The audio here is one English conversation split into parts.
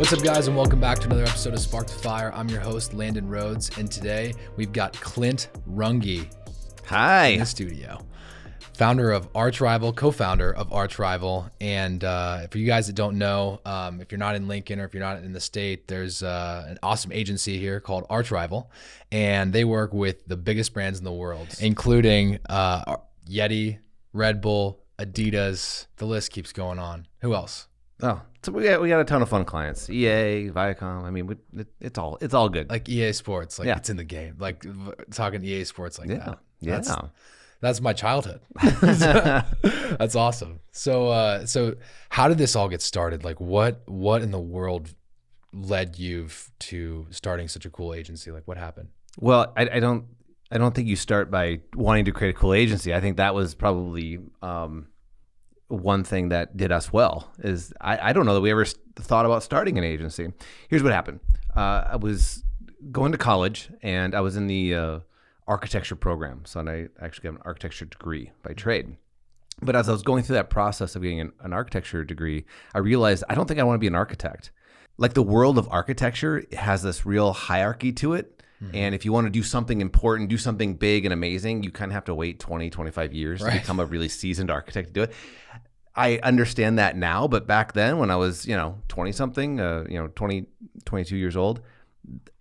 What's up, guys, and welcome back to another episode of Spark to Fire. I'm your host, Landon Rhodes, and today we've got Clint Runge in the studio. Co-founder of Arch Rival. And for you guys that don't know, if you're not in Lincoln or if you're not in the state, there's an awesome agency here called Arch Rival, and they work with the biggest brands in the world, including Yeti, Red Bull, Adidas. The list keeps going on. Who else? Oh, so we got a ton of fun clients. EA, Viacom. I mean, it's all good. Like EA Sports, it's in the game. Like talking EA Sports like that. Yeah. That's my childhood. That's awesome. So how did this all get started? Like what in the world led you to starting such a cool agency? Like what happened? Well, I don't think you start by wanting to create a cool agency. I think that was probably one thing that did us well is I don't know that we ever thought about starting an agency. Here's what happened. I was going to college and I was in the architecture program. So I actually got an architecture degree by trade. But as I was going through that process of getting an architecture degree, I realized I don't think I want to be an architect. Like the world of architecture has this real hierarchy to it. Mm-hmm. And if you want to do something important, do something big and amazing, you kind of have to wait 20, 25 years to become a really seasoned architect to do it. I understand that now, but back then when I was, 20 something, 20, 22 years old,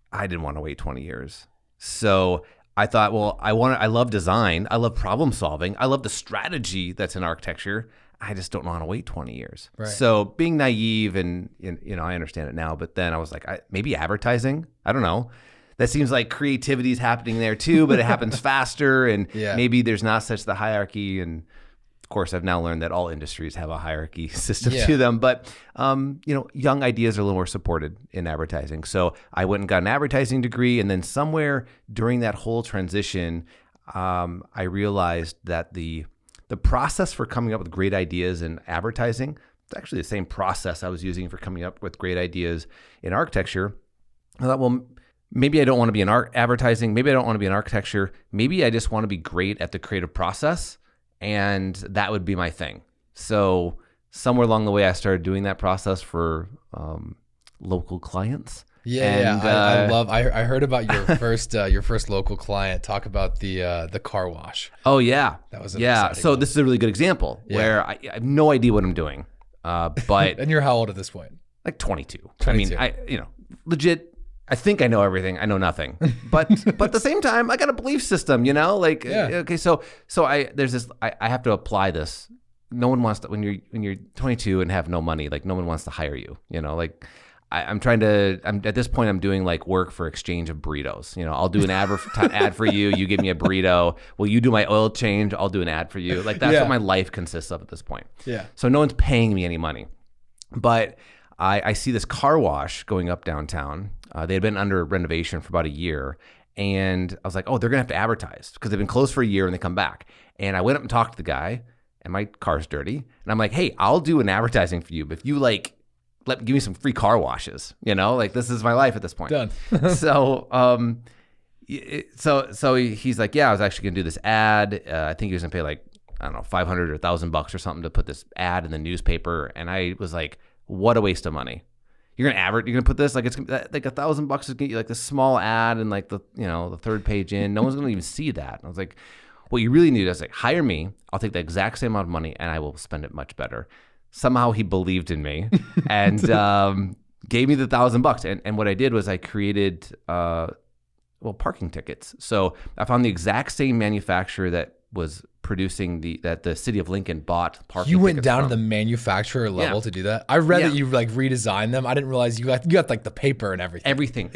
I didn't want to wait 20 years. So I thought, well, I love design. I love problem solving. I love the strategy that's in architecture. I just don't want to wait 20 years. Right. So being naive and, I understand it now, but then I was like, maybe advertising. I don't know. That seems like creativity is happening there too, but it happens faster and maybe there's not such the hierarchy. And of course, I've now learned that all industries have a hierarchy system to them, but young ideas are a little more supported in advertising. So I went and got an advertising degree, and then somewhere during that whole transition, I realized that the process for coming up with great ideas in advertising, it's actually the same process I was using for coming up with great ideas in architecture. I thought, well, maybe I don't want to be in advertising. Maybe I don't want to be in architecture. Maybe I just want to be great at the creative process. And that would be my thing. So somewhere along the way, I started doing that process for local clients. I heard about your first local client. Talk about the car wash. Oh yeah, that was So this is a really good example where I have no idea what I'm doing. But and you're how old at this point? Like 22. I mean, legit. I think I know everything. I know nothing, but at the same time, I got a belief system. Okay, so I have to apply this. No one wants to when you're 22 and have no money. Like no one wants to hire you. I'm at this point. I'm doing like work for exchange of burritos. I'll do an ad for you. You give me a burrito. Well, you do my oil change. I'll do an ad for you. Like that's what my life consists of at this point. Yeah. So no one's paying me any money, but I see this car wash going up downtown. They had been under renovation for about a year. And I was like, oh, they're going to have to advertise because they've been closed for a year and they come back. And I went up and talked to the guy and my car's dirty. And I'm like, hey, I'll do an advertising for you. But if you give me some free car washes, this is my life at this point. Done. So he's like, yeah, I was actually going to do this ad. I think he was going to pay like, I don't know, $500 or $1,000 or something to put this ad in the newspaper. And I was like, what a waste of money. You're gonna put this it's like $1,000 to get you like this small ad and like the third page in. No one's gonna even see that. And I was like, what you really need is like hire me. I'll take the exact same amount of money and I will spend it much better. Somehow he believed in me and gave me the $1,000. And what I did was I created parking tickets. So I found the exact same manufacturer that was producing that the city of Lincoln bought parking tickets. You went down to the manufacturer level to do that? I read that you redesigned them. I didn't realize you got like the paper and everything. Everything.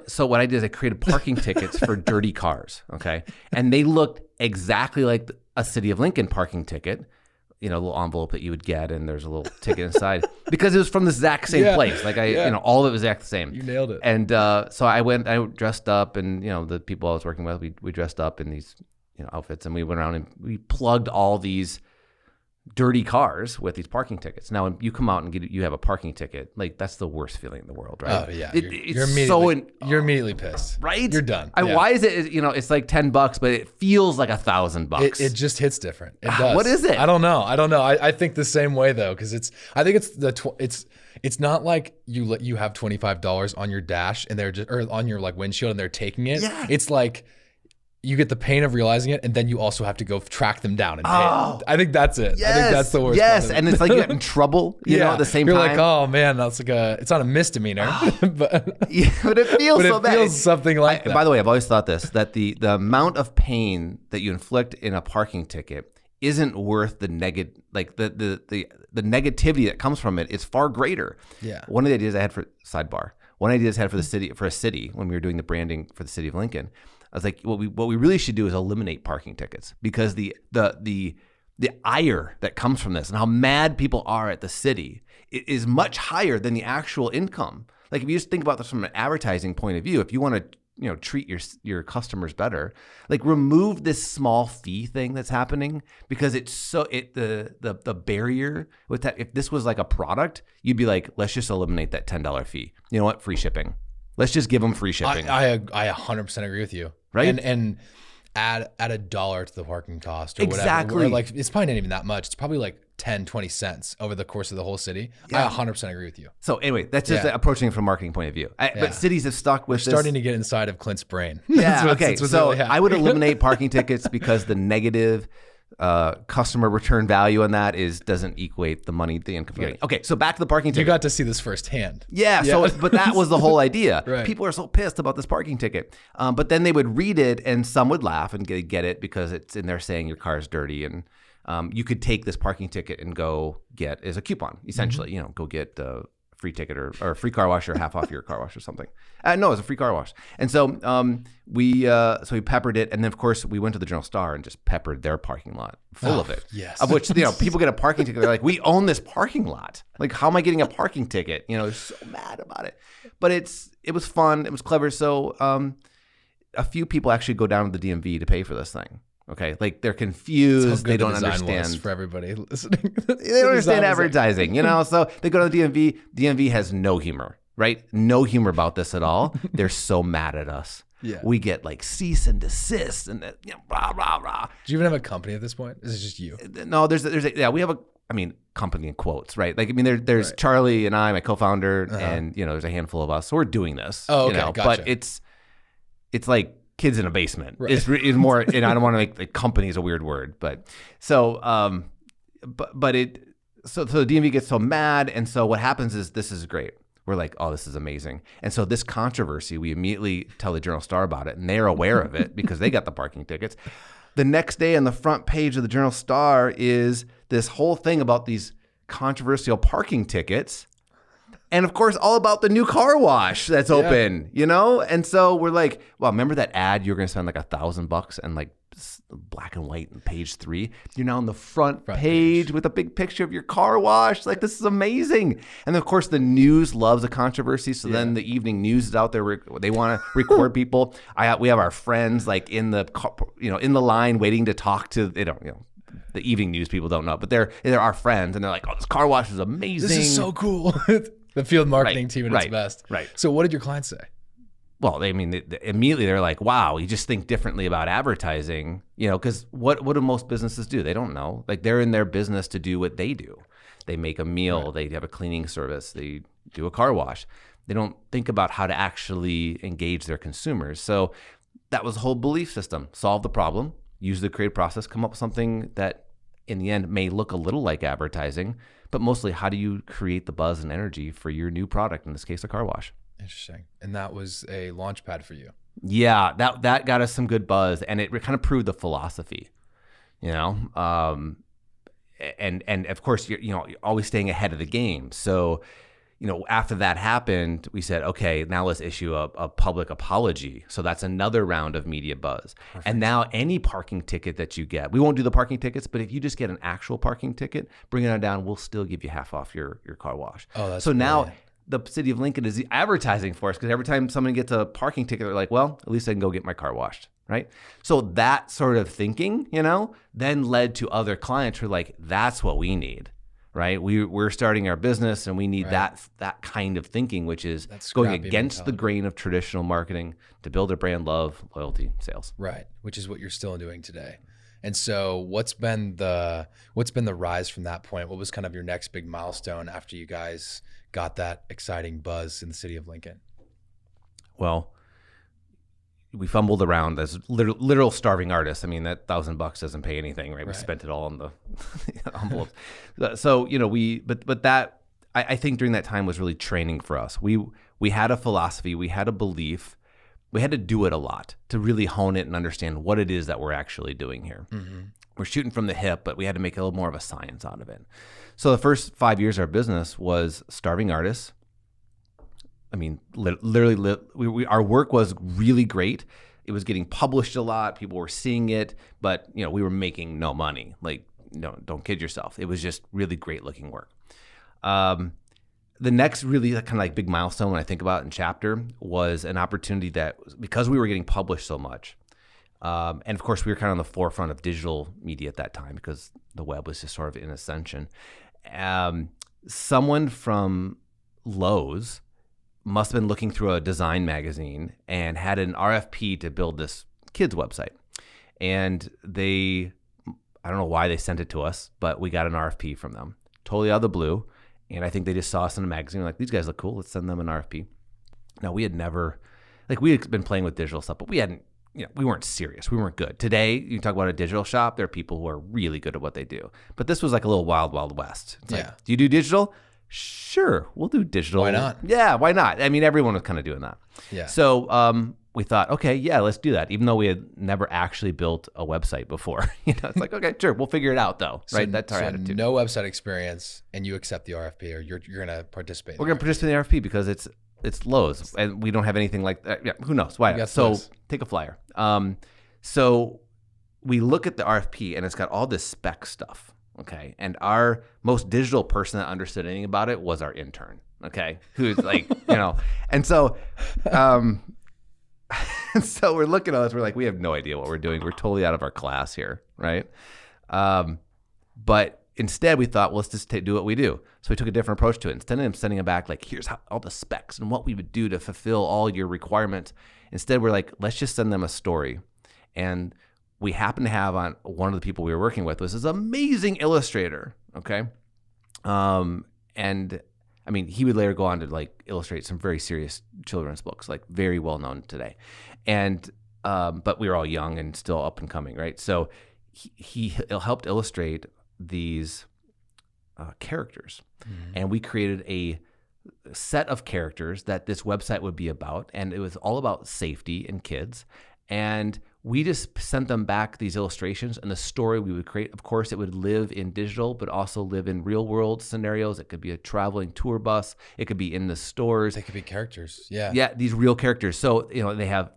So what I did is I created parking tickets for dirty cars, okay? And they looked exactly like a city of Lincoln parking ticket, a little envelope that you would get and there's a little ticket inside because it was from the exact same place. Like all of it was exact the same. You nailed it. And so I dressed up and, the people I was working with, we dressed up in these outfits and we went around and we plugged all these dirty cars with these parking tickets. Now, when you come out and you have a parking ticket, like that's the worst feeling in the world, right? Oh yeah, you're immediately pissed, right? You're done. Why is it? It's like $10, but it feels like $1,000. It just hits different. It does. What is it? I don't know. I think the same way though, because it's not like you have $25 on your dash and they're just, or on your like windshield and they're taking it. Yeah. It's like you get the pain of realizing it, and then you also have to go track them down and pay it. I think that's it. Yes, I think that's the worst. Yes, and it's like you get in trouble, at the same You're time. You're like, oh man, that's like it's not a misdemeanor, but it feels so bad. It feels something like that. By the way, I've always thought that the amount of pain that you inflict in a parking ticket isn't worth the the negativity that comes from it is far greater. Yeah. One of the ideas I had for a city when we were doing the branding for the city of Lincoln, I was like, what we really should do is eliminate parking tickets, because the ire that comes from this and how mad people are at the city is much higher than the actual income. Like if you just think about this from an advertising point of view, if you want to treat your customers better, like remove this small fee thing that's happening, because the barrier with that. If this was like a product, you'd be like, let's just eliminate that $10 fee. You know what? Free shipping. Let's just give them free shipping. I 100% agree with you. Right. And add $1 to the parking cost or exactly. whatever. Or like it's probably not even that much. It's probably like 10, 20 cents over the course of the whole city. Yeah. I 100% agree with you. So anyway, that's just approaching it from a marketing point of view. But cities have stuck with this. Starting to get inside of Clint's brain. Yeah. Okay. So really I would eliminate parking tickets because the negative customer return value on that doesn't equate the money, the income you're getting. Okay, so back to the parking ticket. You got to see this firsthand. Yeah. So, but that was the whole idea. Right. People are so pissed about this parking ticket, but then they would read it and some would laugh and get it because it's in there saying your car's dirty, and you could take this parking ticket and go get as a coupon, essentially. Mm-hmm. Go get a free ticket or a free car wash or half off your car wash or something. No, it's a free car wash. And so we peppered it, and then of course we went to the Journal Star and just peppered their parking lot full of it. Yes. Of which people get a parking ticket. They're like, we own this parking lot. Like, how am I getting a parking ticket? They're so mad about it. But it was fun. It was clever. So a few people actually go down to the DMV to pay for this thing. Okay, like they're confused. They don't understand. For everybody listening, they don't understand advertising. So they go to the DMV. DMV has no humor, right? No humor about this at all. They're so mad at us. Yeah, we get like cease and desist and blah blah blah. Do you even have a company at this point? Is it just you? No, we have company in quotes, right? Like there's right. Charlie and I, my co-founder, and there's a handful of us. So we're doing this. Oh, okay, gotcha. But it's like kids in a basement. Right. It's more, and I don't want to make like company is a weird word, but so the DMV gets so mad, and so what happens is this is great. We're like, oh, this is amazing, and so this controversy, we immediately tell the Journal Star about it, and they're aware of it because they got the parking tickets. The next day on the front page of the Journal Star is this whole thing about these controversial parking tickets. And of course, all about the new car wash that's open, And so we're like, well, remember that ad you were going to spend like $1,000 and like black and white on page 3? You're now on the front page with a big picture of your car wash. Like, this is amazing. And of course, the news loves a controversy. So then the evening news is out there. They want to record people. We have our friends like in the line waiting to talk to, the evening news people don't know, but they're our friends, and they're like, oh, this car wash is amazing. This is so cool. The field marketing team at its best. Right. So what did your clients say? Well, immediately they're like, wow, you just think differently about advertising, because what do most businesses do? They don't know. Like, they're in their business to do what they do. They make a meal. Right. They have a cleaning service. They do a car wash. They don't think about how to actually engage their consumers. So that was the whole belief system. Solve the problem, use the creative process, come up with something that in the end may look a little like advertising, but mostly how do you create the buzz and energy for your new product, in this case, a car wash. Interesting. And that was a launch pad for you. Yeah, that got us some good buzz, and it kind of proved the philosophy, and of course, you're always staying ahead of the game. So, after that happened, we said, okay, now let's issue a public apology. So that's another round of media buzz. Perfect. And now any parking ticket that you get, we won't do the parking tickets, but if you just get an actual parking ticket, bring it on down, we'll still give you half off your car wash. Oh, that's so brilliant. Now the city of Lincoln is advertising for us, because every time someone gets a parking ticket, they're like, well, at least I can go get my car washed. right? So that sort of thinking, then led to other clients who are like, that's what we need, right? We're starting our business and we need that kind of thinking, which is going against the grain of traditional marketing to build a brand love, loyalty, sales. Right, which is what you're still doing today. And so what's been the rise from that point? What was kind of your next big milestone after you guys got that exciting buzz in the city of Lincoln? Well, we fumbled around as literal starving artists. I mean, that $1,000 doesn't pay anything, right? We spent it all on the envelopes. So, but that, I think during that time was really training for us. We had a philosophy, we had a belief, we had to do it a lot to really hone it and understand what it is that we're actually doing here. Mm-hmm. We're shooting from the hip, but we had to make a little more of a science out of it. So the first 5 years of our business was starving artists. I mean, literally, our work was really great. It was getting published a lot. People were seeing it, but we were making no money. Like, no, don't kid yourself. It was just really great looking work. The next really kind of like big milestone when I think about it in Chapter was an opportunity that, because we were getting published so much, and of course we were kind of on the forefront of digital media at that time because the web was just sort of in ascension. Someone from Lowe's must have been looking through a design magazine and had an RFP to build this kids website. And I don't know why they sent it to us, but we got an RFP from them, totally out of the blue. And I think they just saw us in a magazine, like, these guys look cool, let's send them an RFP. Now, we had never, we had been playing with digital stuff, but we hadn't, we weren't serious. We weren't good. Today, you talk about a digital shop, there are people who are really good at what they do. But this was like a little wild, wild west. It's like, do you do digital? Sure, we'll do digital. Why not? Yeah, why not? I mean, everyone was kind of doing that. Yeah. So we thought, okay, yeah, let's do that. Even though we had never actually built a website before. It's like, okay, sure, we'll figure it out though, right? That's our attitude. No website experience, and you accept the RFP, or you're going to participate. We're going to participate in the RFP because it's Lowe's, and we don't have anything like that. Yeah, who knows? Why? So take a flyer. So we look at the RFP, and it's got all this spec stuff. Okay. And our most digital person that understood anything about it was our intern. Okay. Who's like, and so, so we're looking at this, we're like, we have no idea what we're doing. We're totally out of our class here. Right. But instead we thought, well, let's just do what we do. So we took a different approach to it. Instead of sending them back, like, here's all the specs and what we would do to fulfill all your requirements. Instead, we're like, let's just send them a story. And we happened to have on one of the people we were working with was this amazing illustrator. Okay. And I mean, he would later go on to illustrate some very serious children's books, very well known today. And, but we were all young and still up and coming. Right. So he helped illustrate these characters. Mm-hmm. And we created a set of characters that this website would be about. And it was all about safety and kids. And we just sent them back these illustrations and the story we would create. Of course, it would live in digital, but also live in real world scenarios. It could be a traveling tour bus. It could be in the stores. They could be characters. Yeah. Yeah. These real characters. So, they have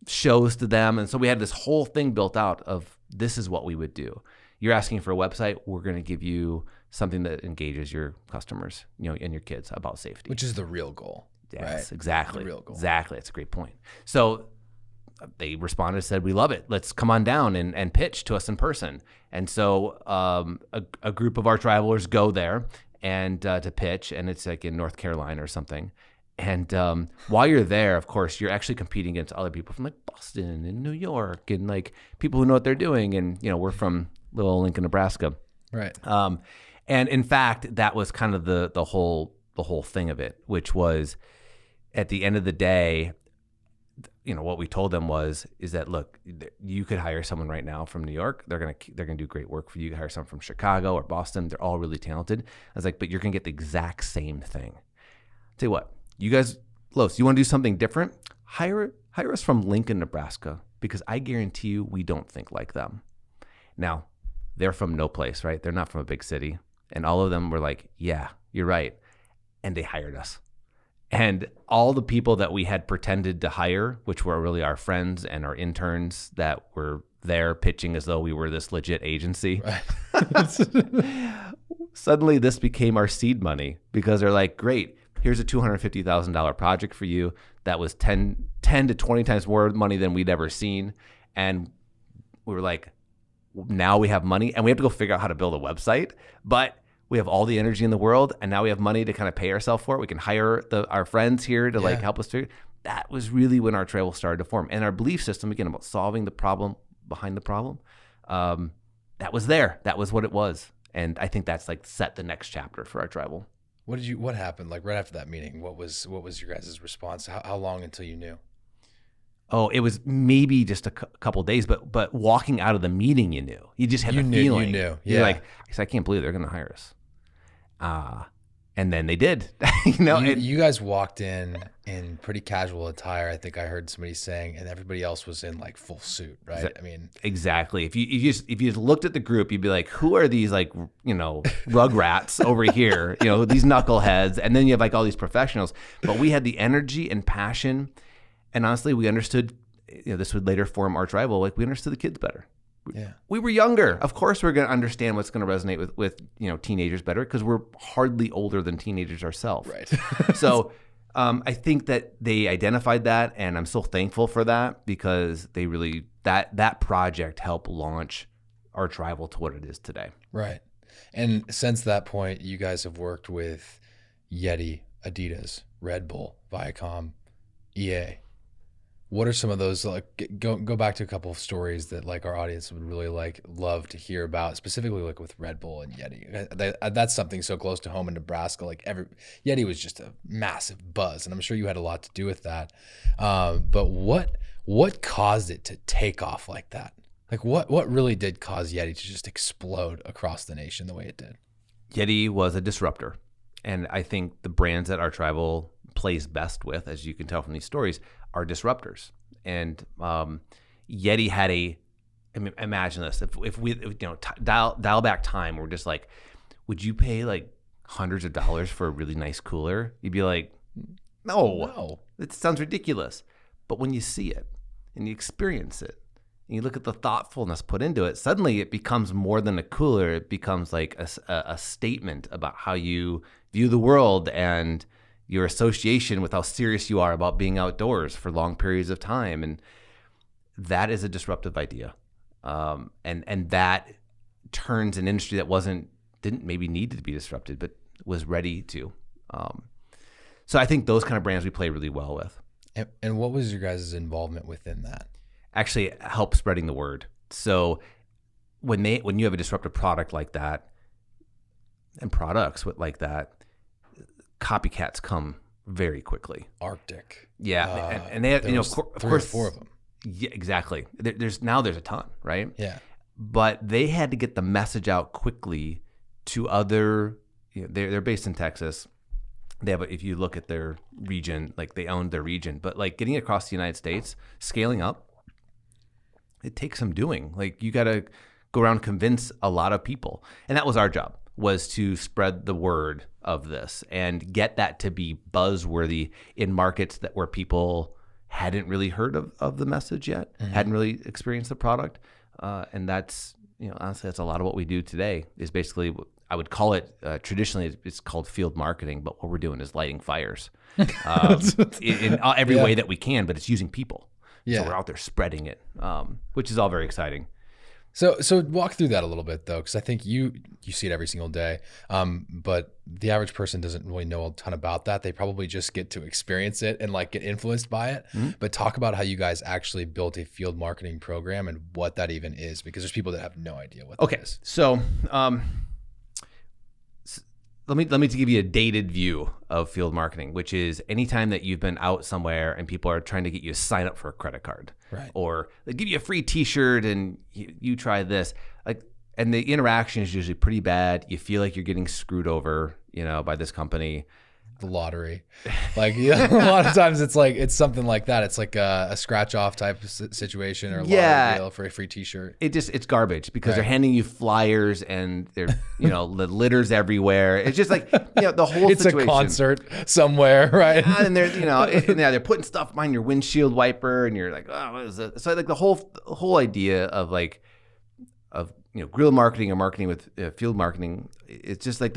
shows to them. And so we had this whole thing built out of this is what we would do. You're asking for a website. We're going to give you something that engages your customers, and your kids about safety. Which is the real goal. Yes, right? Exactly. The real goal. Exactly. It's a great point. So they responded and said, we love it. Let's come on down and pitch to us in person. And so a group of our travelers go there and to pitch, and it's like in North Carolina or something. And while you're there, of course, you're actually competing against other people from Boston and New York and people who know what they're doing. And, we're from little Lincoln, Nebraska. Right. And in fact, that was kind of the whole thing of it, which was at the end of the day, what we told them is that, look, you could hire someone right now from New York. They're gonna do great work for you. You could hire someone from Chicago or Boston. They're all really talented. I was like, but you're gonna get the exact same thing. Tell you what, you guys, Lowe's, you want to do something different? Hire us from Lincoln, Nebraska, because I guarantee you we don't think like them. Now, they're from no place, right? They're not from a big city, and all of them were like, yeah, you're right, and they hired us. And all the people that we had pretended to hire, which were really our friends and our interns that were there pitching as though we were this legit agency, right. Suddenly this became our seed money because they're like, great, here's a $250,000 project for you. That was 10 to 20 times more money than we'd ever seen. And we were like, now we have money and we have to go figure out how to build a website, but we have all the energy in the world. And now we have money to kind of pay ourselves for it. We can hire our friends here to like help us through. That was really when our travel started to form. And our belief system, again, about solving the problem behind the problem, that was there. That was what it was. And I think that's like set the next chapter for our travel. What happened like right after that meeting? What was your guys' response? How long until you knew? Oh, it was maybe just a couple of days, but walking out of the meeting, you knew. You just had the feeling. You knew. Yeah. You're like, I can't believe they're going to hire us. And then they did. You guys walked in pretty casual attire. I think I heard somebody saying, and everybody else was in like full suit, right? I mean, exactly. If you just looked at the group, you'd be like, who are these like rugrats over here? These knuckleheads, and then you have like all these professionals. But we had the energy and passion, and honestly, we understood. This would later form Arch Rival. Like we understood the kids better. Yeah, we were younger. Of course, we're going to understand what's going to resonate with teenagers better because we're hardly older than teenagers ourselves. Right. So I think that they identified that, and I'm so thankful for that because they really that project helped launch Arch Rival to what it is today. Right. And since that point, you guys have worked with Yeti, Adidas, Red Bull, Viacom, EA. What are some of those, like, go back to a couple of stories that like our audience would really love to hear about, specifically like with Red Bull and Yeti. That's something so close to home in Nebraska. Like Yeti was just a massive buzz, and I'm sure you had a lot to do with that. But what caused it to take off like that? Like what really did cause Yeti to just explode across the nation the way it did? Yeti was a disruptor, and I think the brands that Arch Rival plays best with, as you can tell from these stories, are disruptors. And Yeti had imagine this, if we dial back time, we're just like, would you pay like hundreds of dollars for a really nice cooler? You'd be like, no, it sounds ridiculous. But when you see it and you experience it and you look at the thoughtfulness put into it, suddenly it becomes more than a cooler. It becomes like a statement about how you view the world and your association with how serious you are about being outdoors for long periods of time. And that is a disruptive idea. And that turns an industry that didn't maybe need to be disrupted, but was ready to. So I think those kind of brands we play really well with. And what was your guys' involvement within that? Actually, help spreading the word. So when you have a disruptive product like that and products like that, copycats come very quickly. Arctic. Yeah. And they have, of course, 4 of them. Yeah, exactly. There's a ton, right? Yeah. But they had to get the message out quickly to other, they're based in Texas. They have, if you look at their region, like they own their region, but like getting across the United States, scaling up, it takes some doing. Like you got to go around and convince a lot of people. And that was our job, was to spread the word of this and get that to be buzzworthy in markets where people hadn't really heard of the message yet, hadn't really experienced the product. And that's, honestly, that's a lot of what we do today is basically, I would call it, traditionally it's called field marketing, but what we're doing is lighting fires in every way that we can, but it's using people. Yeah. So we're out there spreading it, which is all very exciting. So walk through that a little bit though, because I think you see it every single day, but the average person doesn't really know a ton about that. They probably just get to experience it and like get influenced by it. Mm-hmm. But talk about how you guys actually built a field marketing program and what that even is, because there's people that have no idea what that is. So let me give you a dated view of field marketing, which is anytime that you've been out somewhere and people are trying to get you to sign up for a credit card, right? Or they give you a free T-shirt and you try this, and the interaction is usually pretty bad. You feel like you're getting screwed over, by this company. The lottery, a lot of times it's something like that. It's like a scratch off type of situation or a lottery deal for a free T-shirt. It's garbage because they're handing you flyers and they're the litters everywhere. It's just like the whole it's situation. A concert somewhere, right? And they're they're putting stuff behind your windshield wiper and you're like, oh, what is it? So like the whole idea of guerrilla marketing or marketing with field marketing, it's just like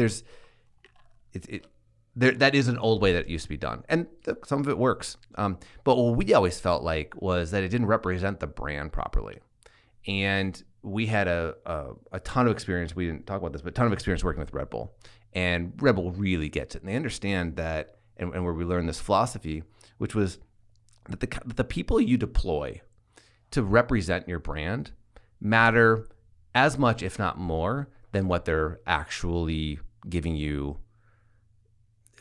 that is an old way that it used to be done, and some of it works. But what we always felt like was that it didn't represent the brand properly, and we had a ton of experience. We didn't talk about this, but a ton of experience working with Red Bull, and Red Bull really gets it, and they understand that, and where we learned this philosophy, which was that the people you deploy to represent your brand matter as much, if not more, than what they're actually giving you,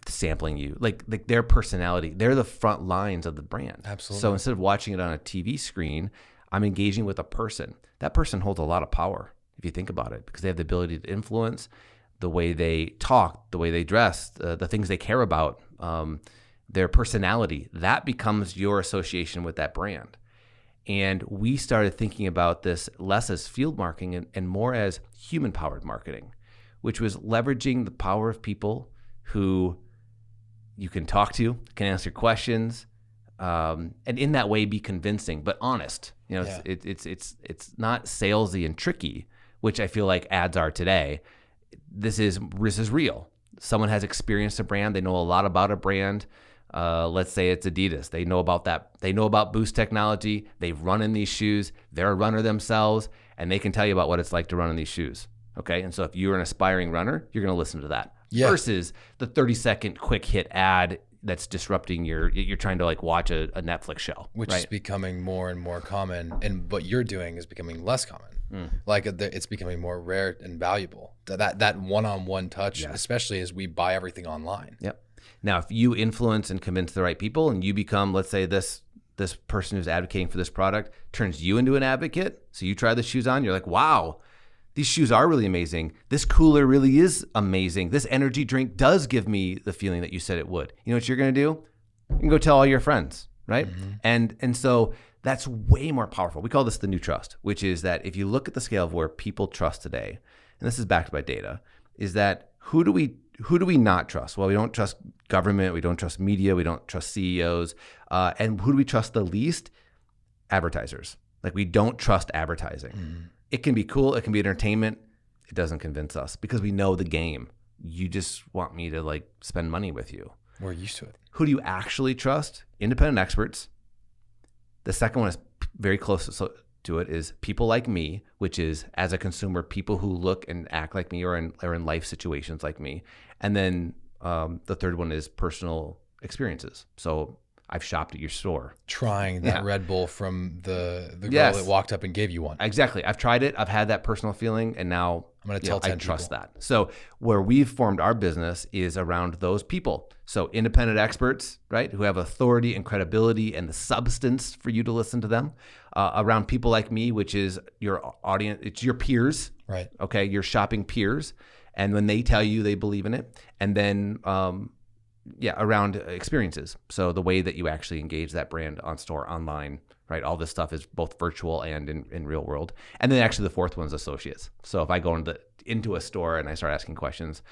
sampling you, like their personality. They're the front lines of the brand. Absolutely. So instead of watching it on a TV screen, I'm engaging with a person. That person holds a lot of power if you think about it, because they have the ability to influence the way they talk, the way they dress, the things they care about, their personality. That becomes your association with that brand. And we started thinking about this less as field marketing and more as human-powered marketing, which was leveraging the power of people who you can talk to, can answer questions, and in that way be convincing but honest. It's not salesy and tricky, which I feel like ads are today. This is real. Someone has experienced a brand. They know a lot about a brand. Let's say it's Adidas. They know about that. They know about Boost technology. They've run in these shoes. They're a runner themselves, and they can tell you about what it's like to run in these shoes. Okay, and so if you're an aspiring runner, you're going to listen to that. Yeah. Versus the 30-second quick hit ad that's disrupting you're trying to like watch a Netflix show, which is becoming more and more common, and what you're doing is becoming less common. Like it's becoming more rare and valuable. That one-on-one touch, especially as we buy everything online. Yep. Now, if you influence and convince the right people, and you become, let's say this person who's advocating for this product turns you into an advocate, so you try the shoes on, you're like, wow, these shoes are really amazing. This cooler really is amazing. This energy drink does give me the feeling that you said it would. You know what you're going to do? You can go tell all your friends, right? Mm-hmm. And so that's way more powerful. We call this the new trust, which is that if you look at the scale of where people trust today, and this is backed by data, is that who do we not trust? Well, we don't trust government. We don't trust media. We don't trust CEOs. And who do we trust the least? Advertisers. Like, we don't trust advertising. Mm. It can be cool. It can be entertainment. It doesn't convince us because we know the game. You just want me to like spend money with you. We're used to it. Who do you actually trust? Independent experts. The second one is very close to it is people like me, which is, as a consumer, people who look and act like me or are in life situations like me. And then the third one is personal experiences. So I've shopped at your store. Trying that Red Bull from the girl that walked up and gave you one. Exactly. I've tried it. I've had that personal feeling, and now I'm going to tell 10 I trust people. That. So where we've formed our business is around those people. So independent experts, right, who have authority and credibility and the substance for you to listen to them. Around people like me, which is your audience, it's your peers, right? Okay, your shopping peers, and when they tell you they believe in it, and then around experiences. So the way that you actually engage that brand on store, online, right? All this stuff is both virtual and in real world. And then actually the fourth one is associates. So if I go into a store and I start asking questions,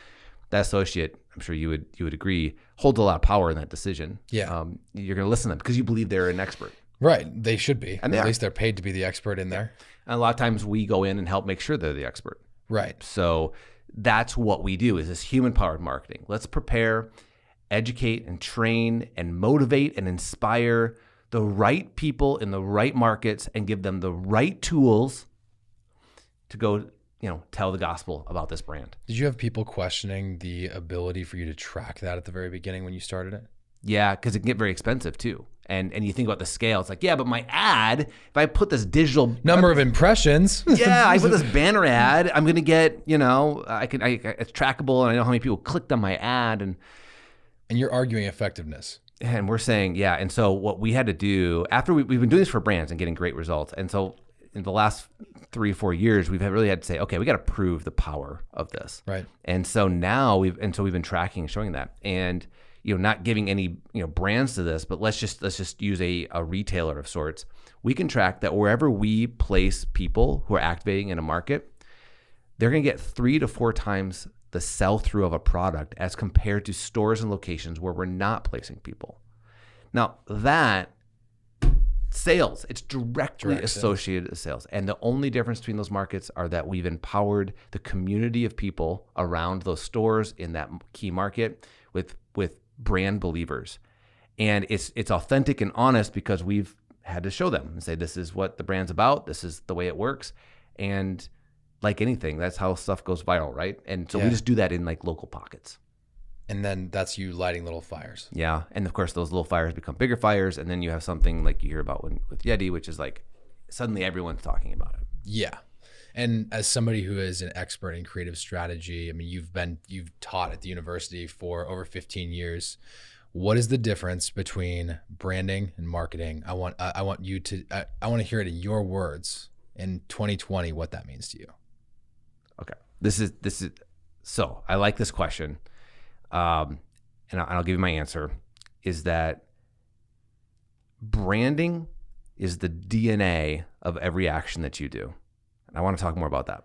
that associate, I'm sure you would agree, holds a lot of power in that decision. Yeah. You're going to listen to them because you believe they're an expert. Right. They should be. And at least they're paid to be the expert in there. And a lot of times we go in and help make sure they're the expert. Right. So that's what we do, is this human-powered marketing. Let's prepare, educate, and train, and motivate, and inspire the right people in the right markets, and give them the right tools to go, tell the gospel about this brand. Did you have people questioning the ability for you to track that at the very beginning when you started it? Yeah, because it can get very expensive too. And you think about the scale, it's like, yeah, but my ad, if I put this digital number of impressions, I put this banner ad, I'm gonna get, it's trackable, and I know how many people clicked on my ad, and you're arguing effectiveness. And we're saying, and so what we had to do after we've been doing this for brands and getting great results, and so in the last 3 or 4 years, we've really had to say, okay, we got to prove the power of this, right? And so now we've been tracking and showing that, and not giving any brands to this, but let's just use a retailer of sorts. We can track that wherever we place people who are activating in a market, they're going to get 3 to 4 times the sell-through of a product as compared to stores and locations where we're not placing people. Now that sales. It's directly associated with sales. And the only difference between those markets are that we've empowered the community of people around those stores in that key market with brand believers. And it's authentic and honest because we've had to show them and say, this is what the brand's about. This is the way it works. And like anything, that's how stuff goes viral, right? And so we just do that in like local pockets. And then that's you lighting little fires. Yeah. And of course, those little fires become bigger fires. And then you have something like you hear about with Yeti, which is like suddenly everyone's talking about it. Yeah. And as somebody who is an expert in creative strategy, I mean, you've taught at the university for over 15 years. What is the difference between branding and marketing? I want to hear it in your words in 2020, what that means to you. Okay. This is so I like this question. And I'll give you my answer, is that branding is the DNA of every action that you do. And I want to talk more about that.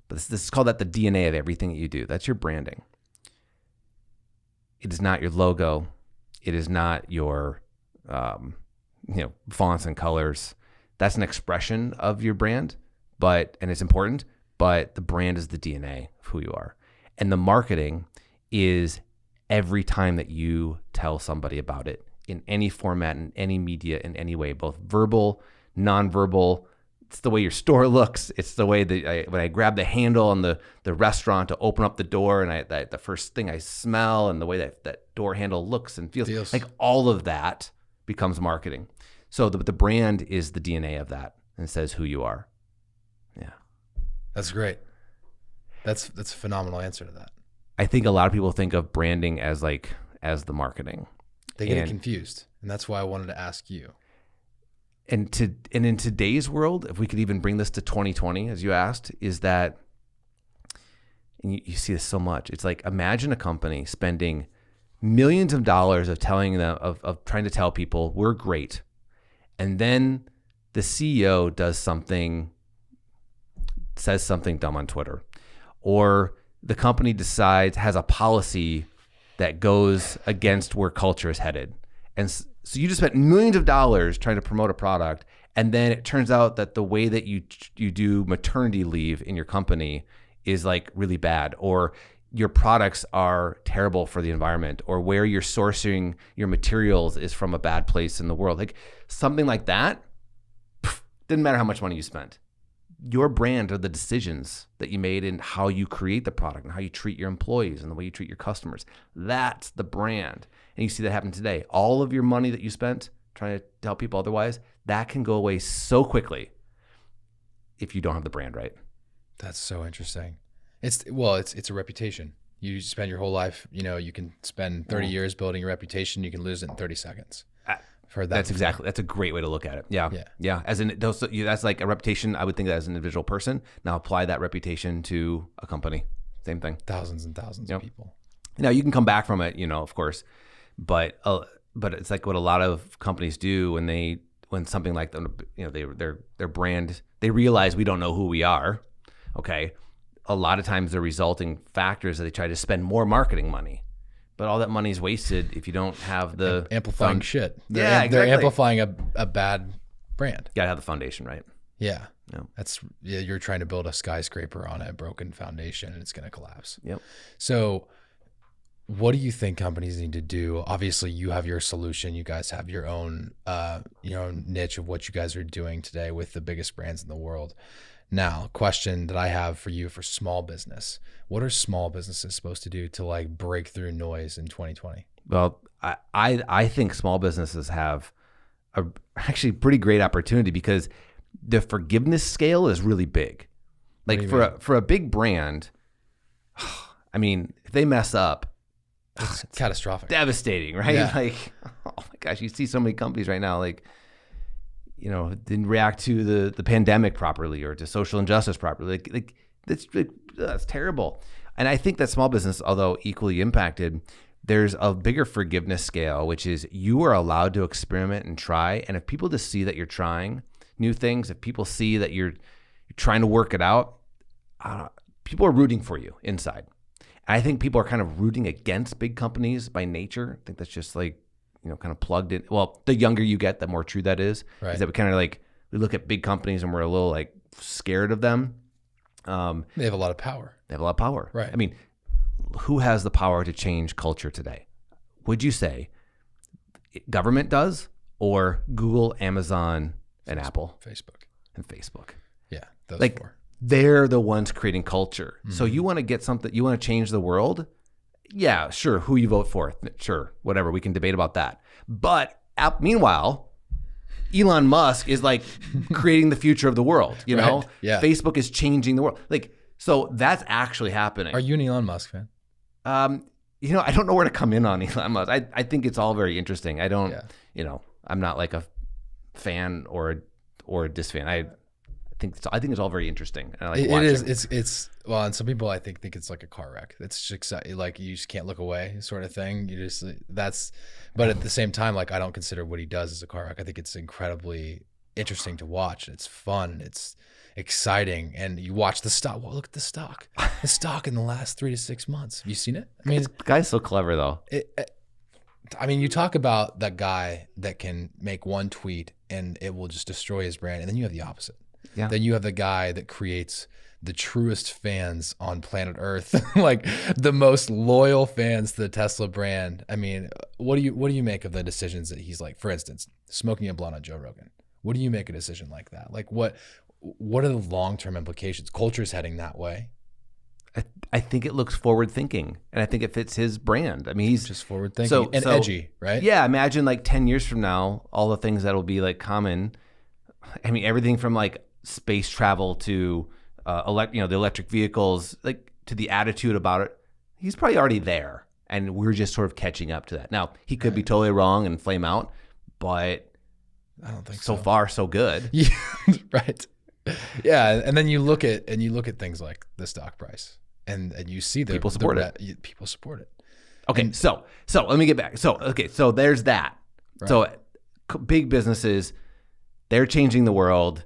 But this is called the DNA of everything that you do. That's your branding. It is not your logo. It is not your fonts and colors. That's an expression of your brand, and it's important, but the brand is the DNA of who you are. And the marketing is every time that you tell somebody about it in any format, in any media, in any way, both verbal, nonverbal. It's the way your store looks. It's the way that when I grab the handle on the restaurant to open up the door, and the first thing I smell, and the way that door handle looks and feels. Like all of that becomes marketing. So the brand is the DNA of that, and it says who you are. Yeah, that's great. That's a phenomenal answer to that. I think a lot of people think of branding as the marketing. They get confused, and that's why I wanted to ask you. And in today's world, if we could even bring this to 2020, as you asked, is that, and you see this so much. It's like, imagine a company spending millions of dollars of telling them of trying to tell people we're great, and then the CEO says something dumb on Twitter, or the company has a policy that goes against where culture is headed. And so you just spent millions of dollars trying to promote a product, and then it turns out that the way that you do maternity leave in your company is like really bad, or your products are terrible for the environment, or where you're sourcing your materials is from a bad place in the world. Like something like that, didn't matter how much money you spent. Your brand are the decisions that you made in how you create the product and how you treat your employees and the way you treat your customers. That's the brand. And you see that happen today. All of your money that you spent trying to tell people otherwise, that can go away so quickly if you don't have the brand right. That's so interesting. It's a reputation. You spend your whole life, you can spend 30 years building a reputation. You can lose it in 30 seconds. That's a great way to look at it. Yeah. That's like a reputation. I would think that as an individual person. Now apply that reputation to a company. Same thing. Thousands and thousands of people. Now you can come back from it, of course, but it's like what a lot of companies do when something like their brand, they realize we don't know who we are. Okay. A lot of times the resulting factors that they try to spend more marketing money. But all that money is wasted if you don't have the amplifying shit. Exactly. They're amplifying a bad brand. You gotta have the foundation right. Yeah. You're trying to build a skyscraper on a broken foundation, and it's going to collapse. Yep. So, what do you think companies need to do? Obviously, you have your solution. You guys have your own niche of what you guys are doing today with the biggest brands in the world. Now, question that I have for you for small business. What are small businesses supposed to do to like break through noise in 2020? Well, I think small businesses have a actually pretty great opportunity because the forgiveness scale is really big. Like for a big brand, I mean, if they mess up, it's catastrophic. Devastating, right? Yeah. Like, oh my gosh, you see so many companies right now, like, didn't react to the pandemic properly or to social injustice properly. Like that's terrible. And I think that small business, although equally impacted, there's a bigger forgiveness scale, which is you are allowed to experiment and try. And if people just see that you're trying new things, if people see that you're trying to work it out, people are rooting for you inside. And I think people are kind of rooting against big companies by nature. I think that's just like kind of plugged in. Well, the younger you get, the more true that is. Right. Is that we kind of like, we look at big companies and we're a little like scared of them. They have a lot of power. They have a lot of power. Right. I mean, who has the power to change culture today? Would you say government does, or Google, Amazon, and Apple? Facebook. Yeah, those like, four. They're the ones creating culture. Mm-hmm. So you want to get something, you want to change the world? Yeah, sure. Who you vote for? Sure. Whatever. We can debate about that. But meanwhile, Elon Musk is like creating the future of the world, you know? Right. Yeah. Facebook is changing the world. Like, so that's actually happening. Are you an Elon Musk fan? I don't know where to come in on Elon Musk. I think it's all very interesting. I don't, Yeah. I'm not like a fan or a disfan. I think it's all very interesting. And I like watching. It is. It's well, and some people I think it's like a car wreck. It's just like you just can't look away, sort of thing. But at the same time, like I don't consider what he does as a car wreck. I think it's incredibly interesting to watch. It's fun. It's exciting, and you watch the stock. Well, look at the stock. The stock in the last 3 to 6 months. Have you seen it? I mean, the guy's so clever though. You talk about that guy that can make one tweet and it will just destroy his brand, and then you have the opposite. Yeah. Then you have the guy that creates the truest fans on planet Earth, like the most loyal fans to the Tesla brand. I mean, what do you make of the decisions that he's like, for instance, smoking a blunt on Joe Rogan? What do you make a decision like that? Like what are the long-term implications? Culture's heading that way. I think it looks forward thinking, and I think it fits his brand. I mean, he's just forward thinking and edgy, right? Yeah. Imagine like 10 years from now, all the things that'll be like common. I mean, everything from like space travel to the electric vehicles, like to the attitude about it. He's probably already there, and we're just sort of catching up to that. Now, he could be totally wrong and flame out, but I don't think so far so good. Yeah, right. Yeah, and then you look at things like the stock price, and you see people support it. People support it. Okay, and, so let me get back. So there's that. Right. So big businesses, they're changing the world,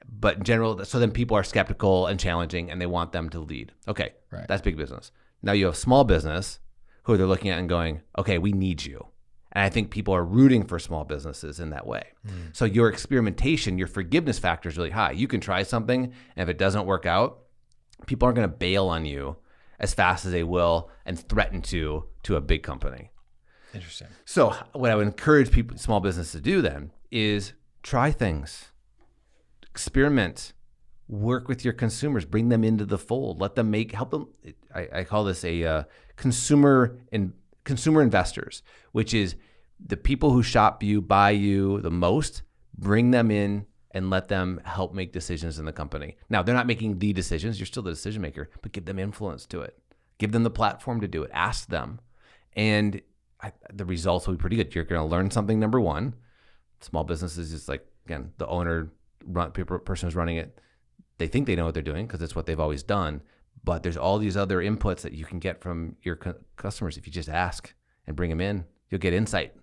but in general, so then people are skeptical and challenging, and they want them to lead. Okay, right. That's big business. Now you have small business who they're looking at and going, okay, we need you. And I think people are rooting for small businesses in that way. So your experimentation, your forgiveness factor is really high. You can try something, and if it doesn't work out, people aren't going to bail on you as fast as they will and threaten to a big company. Interesting. So what I would encourage people, small businesses to do then is try things, experiment, work with your consumers, bring them into the fold, help them. I call this a consumer investors, which is the people who shop you, buy you the most, bring them in and let them help make decisions in the company. Now, they're not making the decisions. You're still the decision maker, but give them influence to it. Give them the platform to do it. Ask them. And the results will be pretty good. You're going to learn something, number one. Small businesses is like, again, the owner, person who's running it, they think they know what they're doing because it's what they've always done. But there's all these other inputs that you can get from your customers. If you just ask and bring them in, you'll get insight.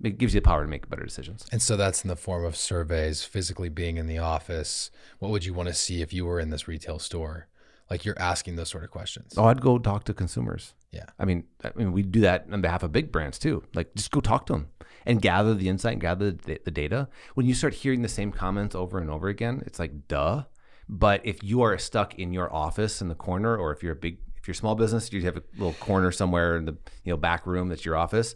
It gives you the power to make better decisions. And so that's in the form of surveys, physically being in the office. What would you want to see if you were in this retail store? Like you're asking those sort of questions. Oh, I'd go talk to consumers. Yeah. I mean, we do that on behalf of big brands too. Like just go talk to them and gather the insight and gather the data. When you start hearing the same comments over and over again, it's like, duh. But if you are stuck in your office in the corner, or if you're a small business, you have a little corner somewhere in the back room that's your office.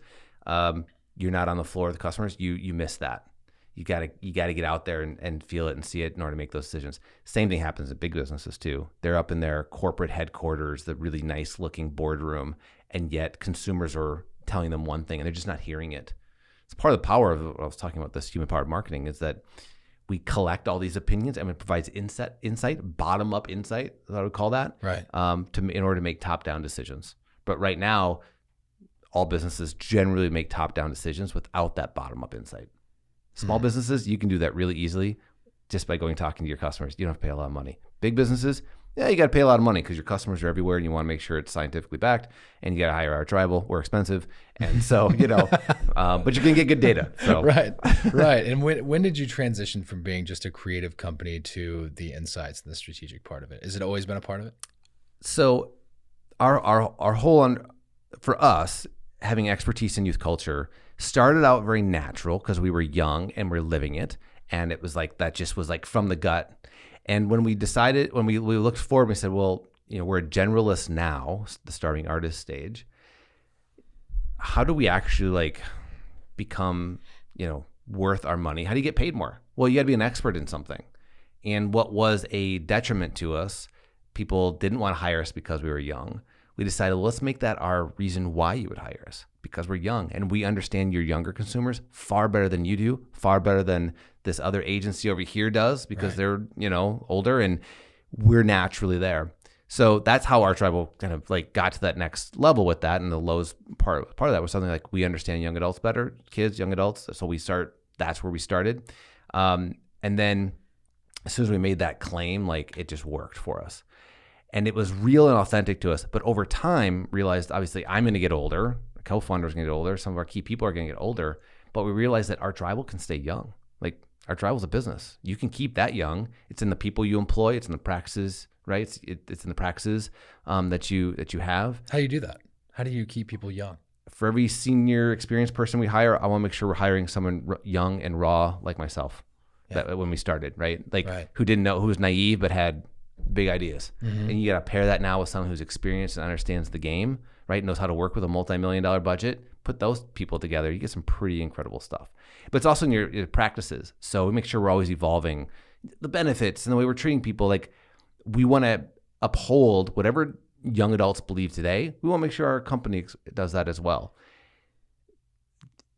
You're not on the floor with the customers. You miss that. You gotta get out there and feel it and see it in order to make those decisions. Same thing happens at big businesses too. They're up in their corporate headquarters, the really nice looking boardroom, and yet consumers are telling them one thing and they're just not hearing it. It's part of the power of what I was talking about, this human powered marketing, is that we collect all these opinions and it provides insight, bottom up insight, as I would call that, right? In order to make top down decisions. But right now, all businesses generally make top down decisions without that bottom up insight. Small businesses, you can do that really easily just by talking to your customers. You don't have to pay a lot of money. Big businesses, yeah, you got to pay a lot of money because your customers are everywhere and you want to make sure it's scientifically backed, and you got to hire our tribal. We're expensive. And so, but you can get good data. So. Right. And when did you transition from being just a creative company to the insights and the strategic part of it? Has it always been a part of it? So our whole, for us, having expertise in youth culture started out very natural because we were young and we're living it. And it was like, that just was like from the gut. And when we decided, when we looked forward, we said, well, we're a generalist now, the starving artist stage. How do we actually like become, worth our money? How do you get paid more? Well, you got to be an expert in something. And what was a detriment to us, people didn't want to hire us because we were young. We decided, well, let's make that our reason why you would hire us, because we're young and we understand your younger consumers far better than you do, far better than this other agency over here does, because they're, older, and we're naturally there. So that's how Arch Rival kind of like got to that next level with that. And the Lowe's part of that was something like, we understand young adults better, kids, young adults. So that's where we started. And then as soon as we made that claim, like it just worked for us. And it was real and authentic to us. But over time, realized obviously I'm going to get older. The co-founder's going to get older. Some of our key people are going to get older. But we realized that Arch Rival can stay young. Like Arch Rival's a business. You can keep that young. It's in the people you employ. It's in the practices, right? It's in the practices that you have. How do you do that? How do you keep people young? For every senior experienced person we hire, I want to make sure we're hiring someone young and raw like myself. Yeah. That when we started, right? Who didn't know, who was naive but had big ideas. Mm-hmm. And you got to pair that now with someone who's experienced and understands the game, right? Knows how to work with a multi-million-dollar budget. Put those people together, you get some pretty incredible stuff. But it's also in your practices. So we make sure we're always evolving the benefits and the way we're treating people. Like we want to uphold whatever young adults believe today. We want to make sure our company does that as well.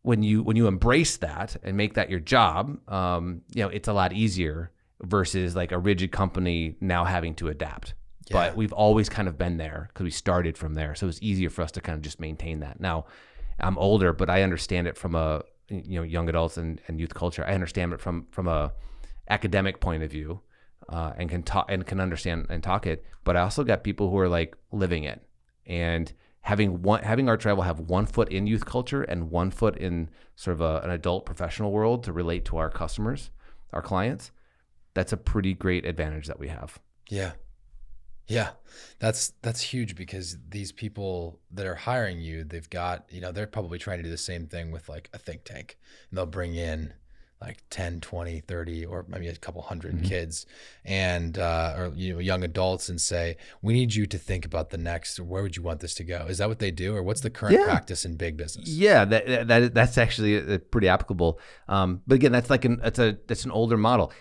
When you embrace that and make that your job, it's a lot easier versus like a rigid company now having to adapt. Yeah. But we've always kind of been there because we started from there. So it's easier for us to kind of just maintain that. Now, I'm older, but I understand it from a young adults and youth culture. I understand it from a academic point of view, and can talk and can understand and talk it. But I also got people who are like living it and having Arch Rival have 1 foot in youth culture and 1 foot in sort of an adult professional world to relate to our customers, our clients. That's a pretty great advantage that we have. Yeah. Yeah. That's huge because these people that are hiring you, they've got, they're probably trying to do the same thing with like a think tank, and they'll bring in like 10, 20, 30, or maybe a couple hundred kids and, or, young adults and say, we need you to think about the next, where would you want this to go? Is that what they do? Or what's the current practice in big business? Yeah, that's actually pretty applicable. But again, that's like that's an older model.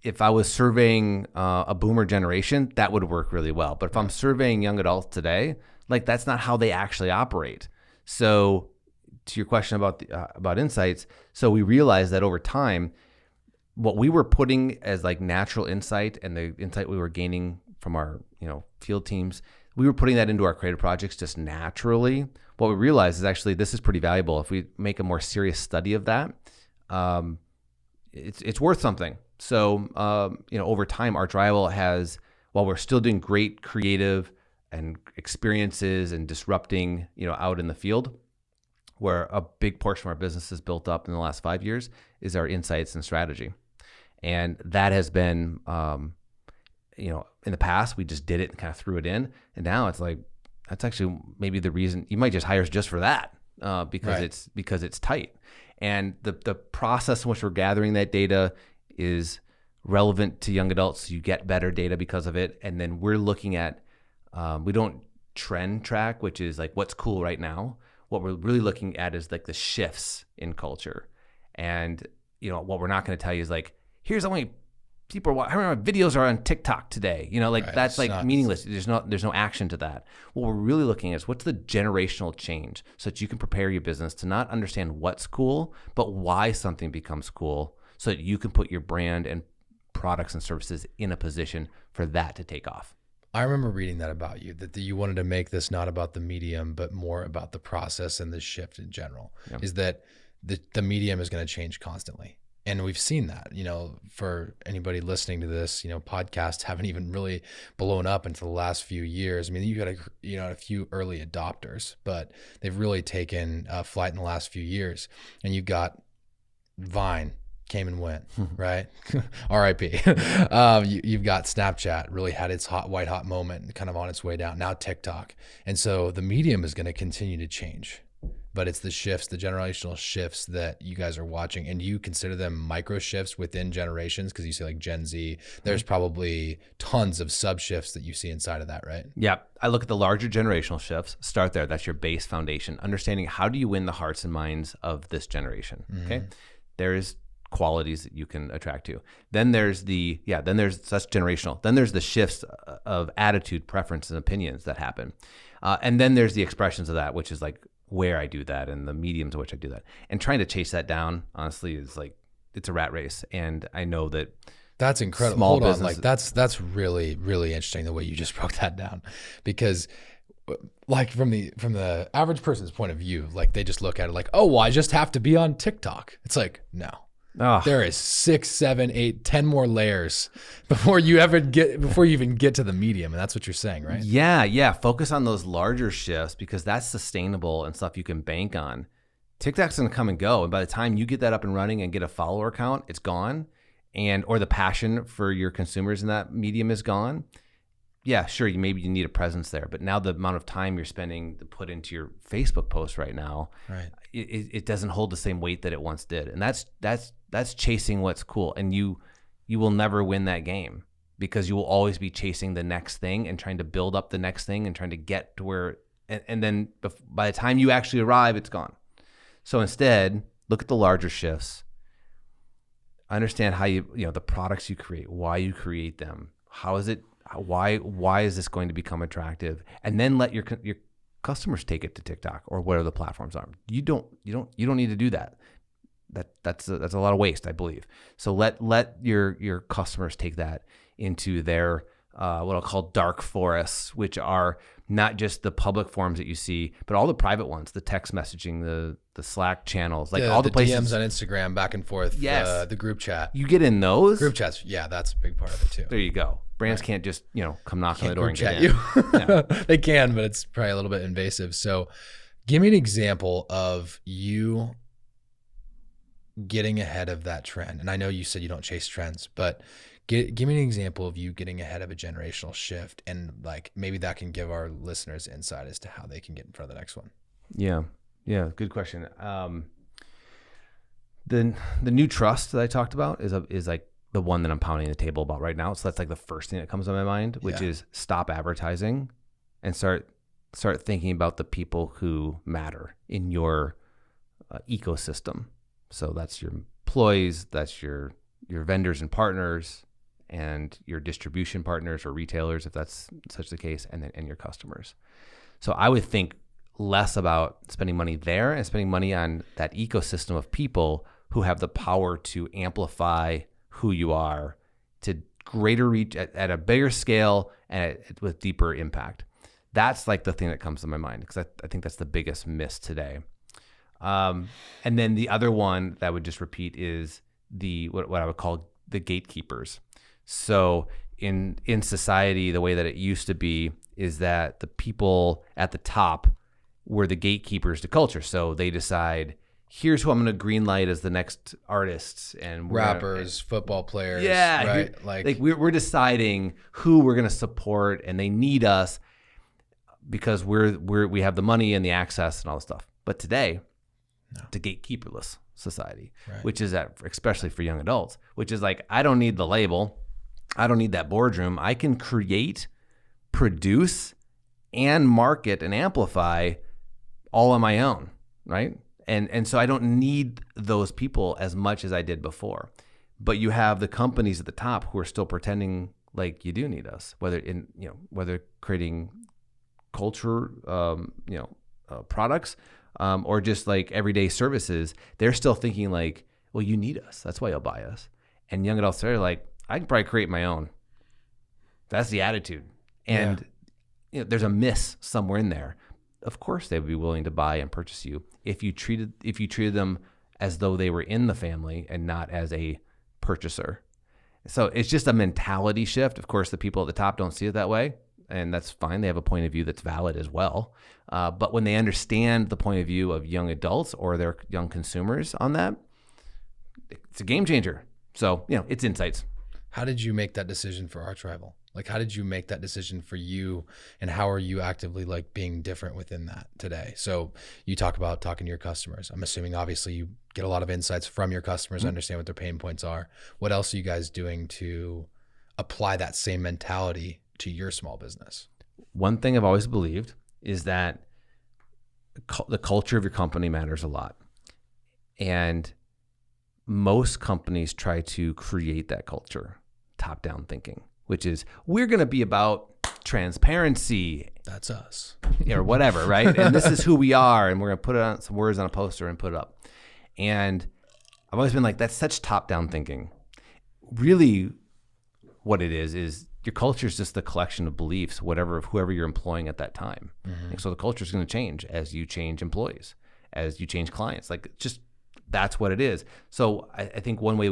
If I was surveying a boomer generation, that would work really well. But if I'm surveying young adults today, like that's not how they actually operate. So to your question about insights, so we realized that over time, what we were putting as like natural insight and the insight we were gaining from our field teams, we were putting that into our creative projects just naturally. What we realized is actually this is pretty valuable. If we make a more serious study of that, it's worth something. So, over time, Arch Rival has, while we're still doing great creative and experiences and disrupting, out in the field, where a big portion of our business is built up in the last 5 years is our insights and strategy. And that has been, in the past, we just did it and kind of threw it in. And now it's like, that's actually maybe the reason you might just hire us just for that, because it's tight. And the process in which we're gathering that data is relevant to young adults. So you get better data because of it. And then we're looking at, we don't trend track, which is like what's cool right now. What we're really looking at is like the shifts in culture. And, what we're not going to tell you is like, here's how many people how many videos are on TikTok today. That's like meaningless. There's no action to that. What we're really looking at is what's the generational change so that you can prepare your business to not understand what's cool, but why something becomes cool, so that you can put your brand and products and services in a position for that to take off. I remember reading that about you, that you wanted to make this not about the medium, but more about the process and the shift in general. Yeah. Is that the medium is going to change constantly. And we've seen that, for anybody listening to this, podcasts haven't even really blown up until the last few years. I mean, you got a few early adopters, but they've really taken flight in the last few years. And you've got Vine, came and went, right? RIP. You've got Snapchat really had its white hot moment kind of on its way down. Now TikTok. And so the medium is going to continue to change. But it's the shifts, the generational shifts that you guys are watching, and you consider them micro shifts within generations, because you say like Gen Z, there's probably tons of sub shifts that you see inside of that, right? Yeah. I look at the larger generational shifts, start there. That's your base foundation. Understanding how do you win the hearts and minds of this generation, okay? There's qualities that you can attract to. Then there's that's generational. Then there's the shifts of attitude, preference, and opinions that happen. And then there's the expressions of that, which is like where I do that and the mediums in which I do that. And trying to chase that down, honestly, is like, it's a rat race. And I know that that's incredible. Hold on, like that's really, really interesting the way you just broke that down, because like from the average person's point of view, like they just look at it like, oh, well, I just have to be on TikTok. It's like, no. Oh. There is 6, 7, 8, 10 more layers before you even get to the medium. And that's what you're saying, right? Yeah. Focus on those larger shifts, because that's sustainable and stuff you can bank on. TikTok's going to come and go. And by the time you get that up and running and get a follower count, it's gone. Or the passion for your consumers in that medium is gone. Yeah, sure. Maybe you need a presence there, but now the amount of time you're spending to put into your Facebook post right now, right, it doesn't hold the same weight that it once did, and that's chasing what's cool, and you will never win that game, because you will always be chasing the next thing and trying to build up the next thing and trying to get to where, and then by the time you actually arrive, it's gone. So instead, look at the larger shifts. Understand how the products you create, why you create them, how is it. Why is this going to become attractive? And then let your customers take it to TikTok or whatever the platforms are. You don't need to do that. That's a lot of waste, I believe. So let your customers take that into their what I'll call dark forests, which are not just the public forums that you see, but all the private ones, the text messaging, the Slack channels, like all the places. DMs on Instagram, back and forth. Yes. The group chat. You get in those group chats. Yeah, that's a big part of it too. There you go. Brands can't just come knock on the door and chat get in. You. They can, but it's probably a little bit invasive. So, give me an example of you getting ahead of that trend. And I know you said you don't chase trends, but give me an example of you getting ahead of a generational shift, and like maybe that can give our listeners insight as to how they can get in front of the next one. Yeah, good question. The new trust that I talked about is like the one that I'm pounding the table about right now. So that's like the first thing that comes to my mind, which is stop advertising and start thinking about the people who matter in your ecosystem. So that's your employees, that's your vendors and partners, and your distribution partners or retailers, if that's such the case, and your customers. So I would think less about spending money there and spending money on that ecosystem of people who have the power to amplify who you are to greater reach at a bigger scale and with deeper impact. That's like the thing that comes to my mind, because I think that's the biggest miss today. And then the other one that I would just repeat is what I would call the gatekeepers. So in society, the way that it used to be is that the people at the top were the gatekeepers to culture. So they decide, here's who I'm going to green light as the next artists and rappers, football players. Yeah, right. Like we're deciding who we're going to support, and they need us because we have the money and the access and all this stuff. But today, it's a gatekeeperless society, right, which is especially for young adults, which is like, I don't need the label. I don't need that boardroom. I can create, produce, and market and amplify all on my own, right? And so I don't need those people as much as I did before. But you have the companies at the top who are still pretending like you do need us, whether creating culture, products, or just like everyday services. They're still thinking like, well, you need us. That's why you'll buy us. And young adults are like, I can probably create my own. That's the attitude. And there's a miss somewhere in there. Of course, they would be willing to buy and purchase you if you treated them as though they were in the family and not as a purchaser. So it's just a mentality shift. Of course, the people at the top don't see it that way, and that's fine. They have a point of view that's valid as well. But when they understand the point of view of young adults or their young consumers on that, it's a game changer. So, it's insights. How did you make that decision for Arch Rival? Like, how did you make that decision for you, and how are you actively like being different within that today? So you talk about talking to your customers. I'm assuming obviously you get a lot of insights from your customers, understand what their pain points are. What else are you guys doing to apply that same mentality to your small business? One thing I've always believed is that the culture of your company matters a lot. And most companies try to create that culture, top-down thinking, which is, we're going to be about transparency. That's us. Or whatever, right? And this is who we are, and we're going to put it on some words on a poster and put it up. And I've always been like, that's such top-down thinking. Really, what it is your culture is just the collection of beliefs, whoever you're employing at that time. And so the culture is going to change as you change employees, as you change clients. Like, just that's what it is. So I think one thing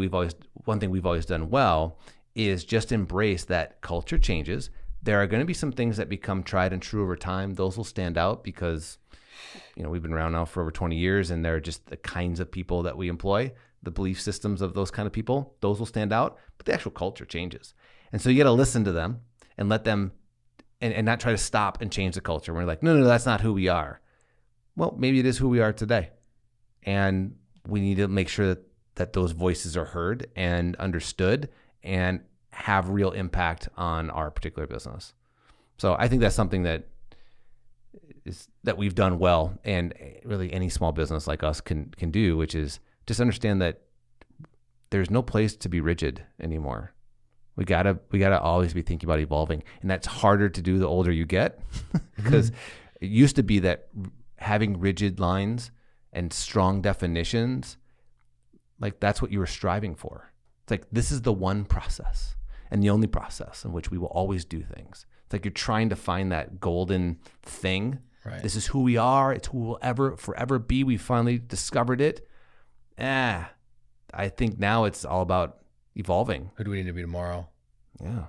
we've always done well is just embrace that culture changes. There are going to be some things that become tried and true over time. Those will stand out because, we've been around now for over 20 years, and they're just the kinds of people that we employ, the belief systems of those kind of people. Those will stand out, but the actual culture changes. And so you got to listen to them and let them, and not try to stop and change the culture. We're like, no, that's not who we are. Well, maybe it is who we are today. And we need to make sure that those voices are heard and understood and have real impact on our particular business. So I think that's something that we've done well, and really any small business like us can do, which is just understand that there's no place to be rigid anymore. We gotta always be thinking about evolving, and that's harder to do the older you get, because it used to be that having rigid lines and strong definitions, like that's what you were striving for. It's like, this is the one process and the only process in which we will always do things. It's like you're trying to find that golden thing. Right. This is who we are. It's who we'll forever be. We finally discovered it. I think now it's all about evolving. Who do we need to be tomorrow? Yeah.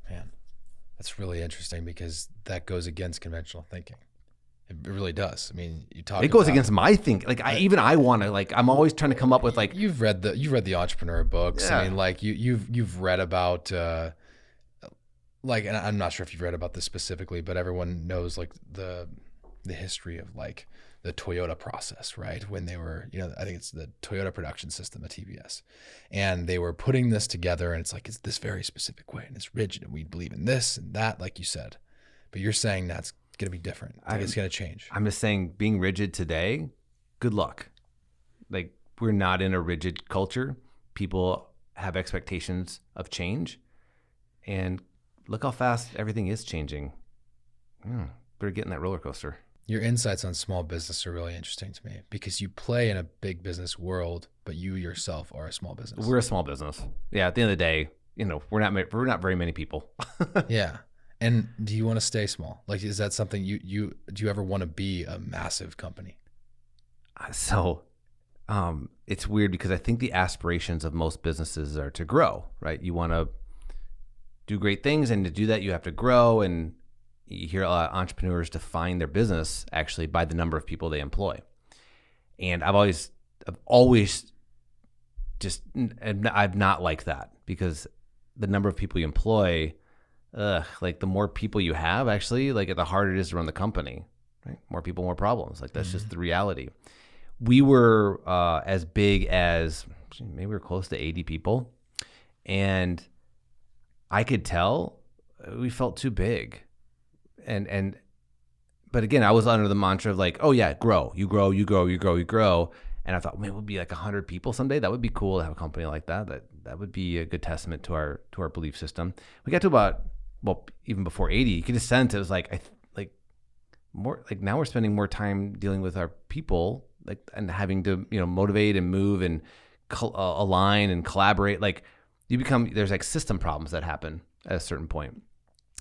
Man, that's really interesting, because that goes against conventional thinking. It really does. I mean, it goes against my thinking. Like, I want to, like, I'm always trying to come up with, like, you've read the entrepreneur books. Yeah. I mean, like you've read about like, and I'm not sure if you've read about this specifically, but everyone knows like the history of like the Toyota process, right? When they were, I think it's the Toyota production system, the TPS, and they were putting this together, and it's like, it's this very specific way, and it's rigid, and we believe in this and that, like you said. But you're saying that's going to be different. It's going to change. I'm just saying, being rigid today, good luck. Like, we're not in a rigid culture. People have expectations of change, and look how fast everything is changing. Better get in that roller coaster. Your insights on small business are really interesting to me, because you play in a big business world, but you yourself are a small business. We're a small business. Yeah. At the end of the day, we're not very many people. Yeah. And do you want to stay small? Like, is that something do you ever want to be a massive company? So, it's weird, because I think the aspirations of most businesses are to grow, right? You want to do great things, and to do that, you have to grow. And you hear a lot of entrepreneurs define their business actually by the number of people they employ. And I've always just, I've not liked that, because the number of people you employ, like the more people you have, actually, like the harder it is to run the company, right? More people, more problems. Like, that's just the reality. We were as big as, maybe we were close to 80 people. And I could tell we felt too big. But again, I was under the mantra of like, oh yeah, grow. You grow. And I thought, man, we'll be like 100 people someday. That would be cool to have a company like that. That would be a good testament to our belief system. We got to about, even before 80, you could just sense it was like, more like, now we're spending more time dealing with our people, like, and having to, motivate and move and align and collaborate. Like, there's like system problems that happen at a certain point.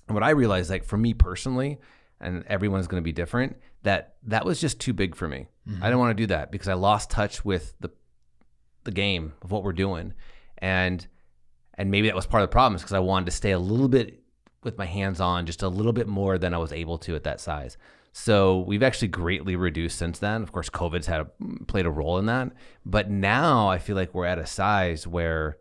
And what I realized, like, for me personally, and everyone's going to be different, that was just too big for me. I didn't want to do that, because I lost touch with the game of what we're doing. And maybe that was part of the problem, is because I wanted to stay a little bit with my hands on, just a little bit more than I was able to at that size. So we've actually greatly reduced since then. Of course, COVID's played a role in that. But now I feel like we're at a size where,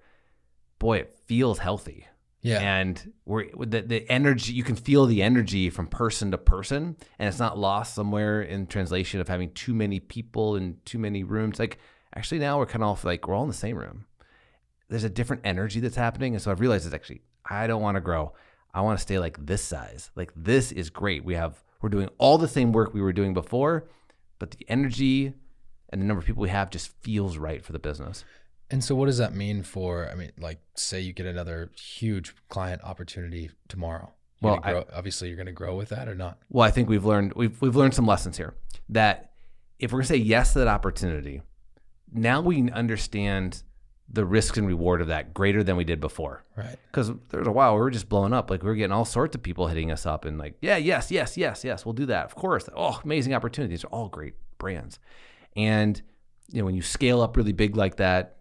boy, it feels healthy. Yeah. And the energy, you can feel the energy from person to person, and it's not lost somewhere in translation of having too many people in too many rooms. Like, actually now we're kind of like, we're all in the same room. There's a different energy that's happening. And so I've realized it's actually, I don't want to grow. I want to stay like this size. Like, this is great. We're doing all the same work we were doing before, but the energy and the number of people we have just feels right for the business. And so what does that mean for, like, say you get another huge client opportunity tomorrow. Obviously you're going to grow with that or not? Well, I think we've learned some lessons here, that if we're going to say yes to that opportunity, now we understand the risk and reward of that greater than we did before. Right. Because there was a while we were just blowing up. Like, we were getting all sorts of people hitting us up and like, yeah, yes, we'll do that. Of course. Oh, amazing opportunities. These are all great brands. And, when you scale up really big like that,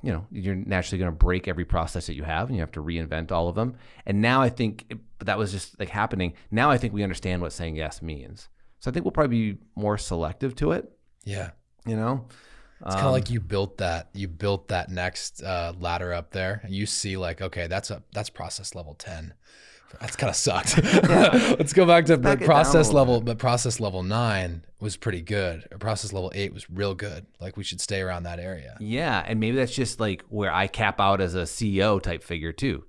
you're naturally going to break every process that you have, and you have to reinvent all of them. And now I think that was just like happening. Now I think we understand what saying yes means. So I think we'll probably be more selective to it. Yeah. It's kind of like you built that next ladder up there, and you see like, okay, that's process level 10. That's kind of sucked. Let's go back to process level, but process level 9 was pretty good. Or process level 8 was real good. Like, we should stay around that area. Yeah. And maybe that's just like where I cap out as a CEO type figure too.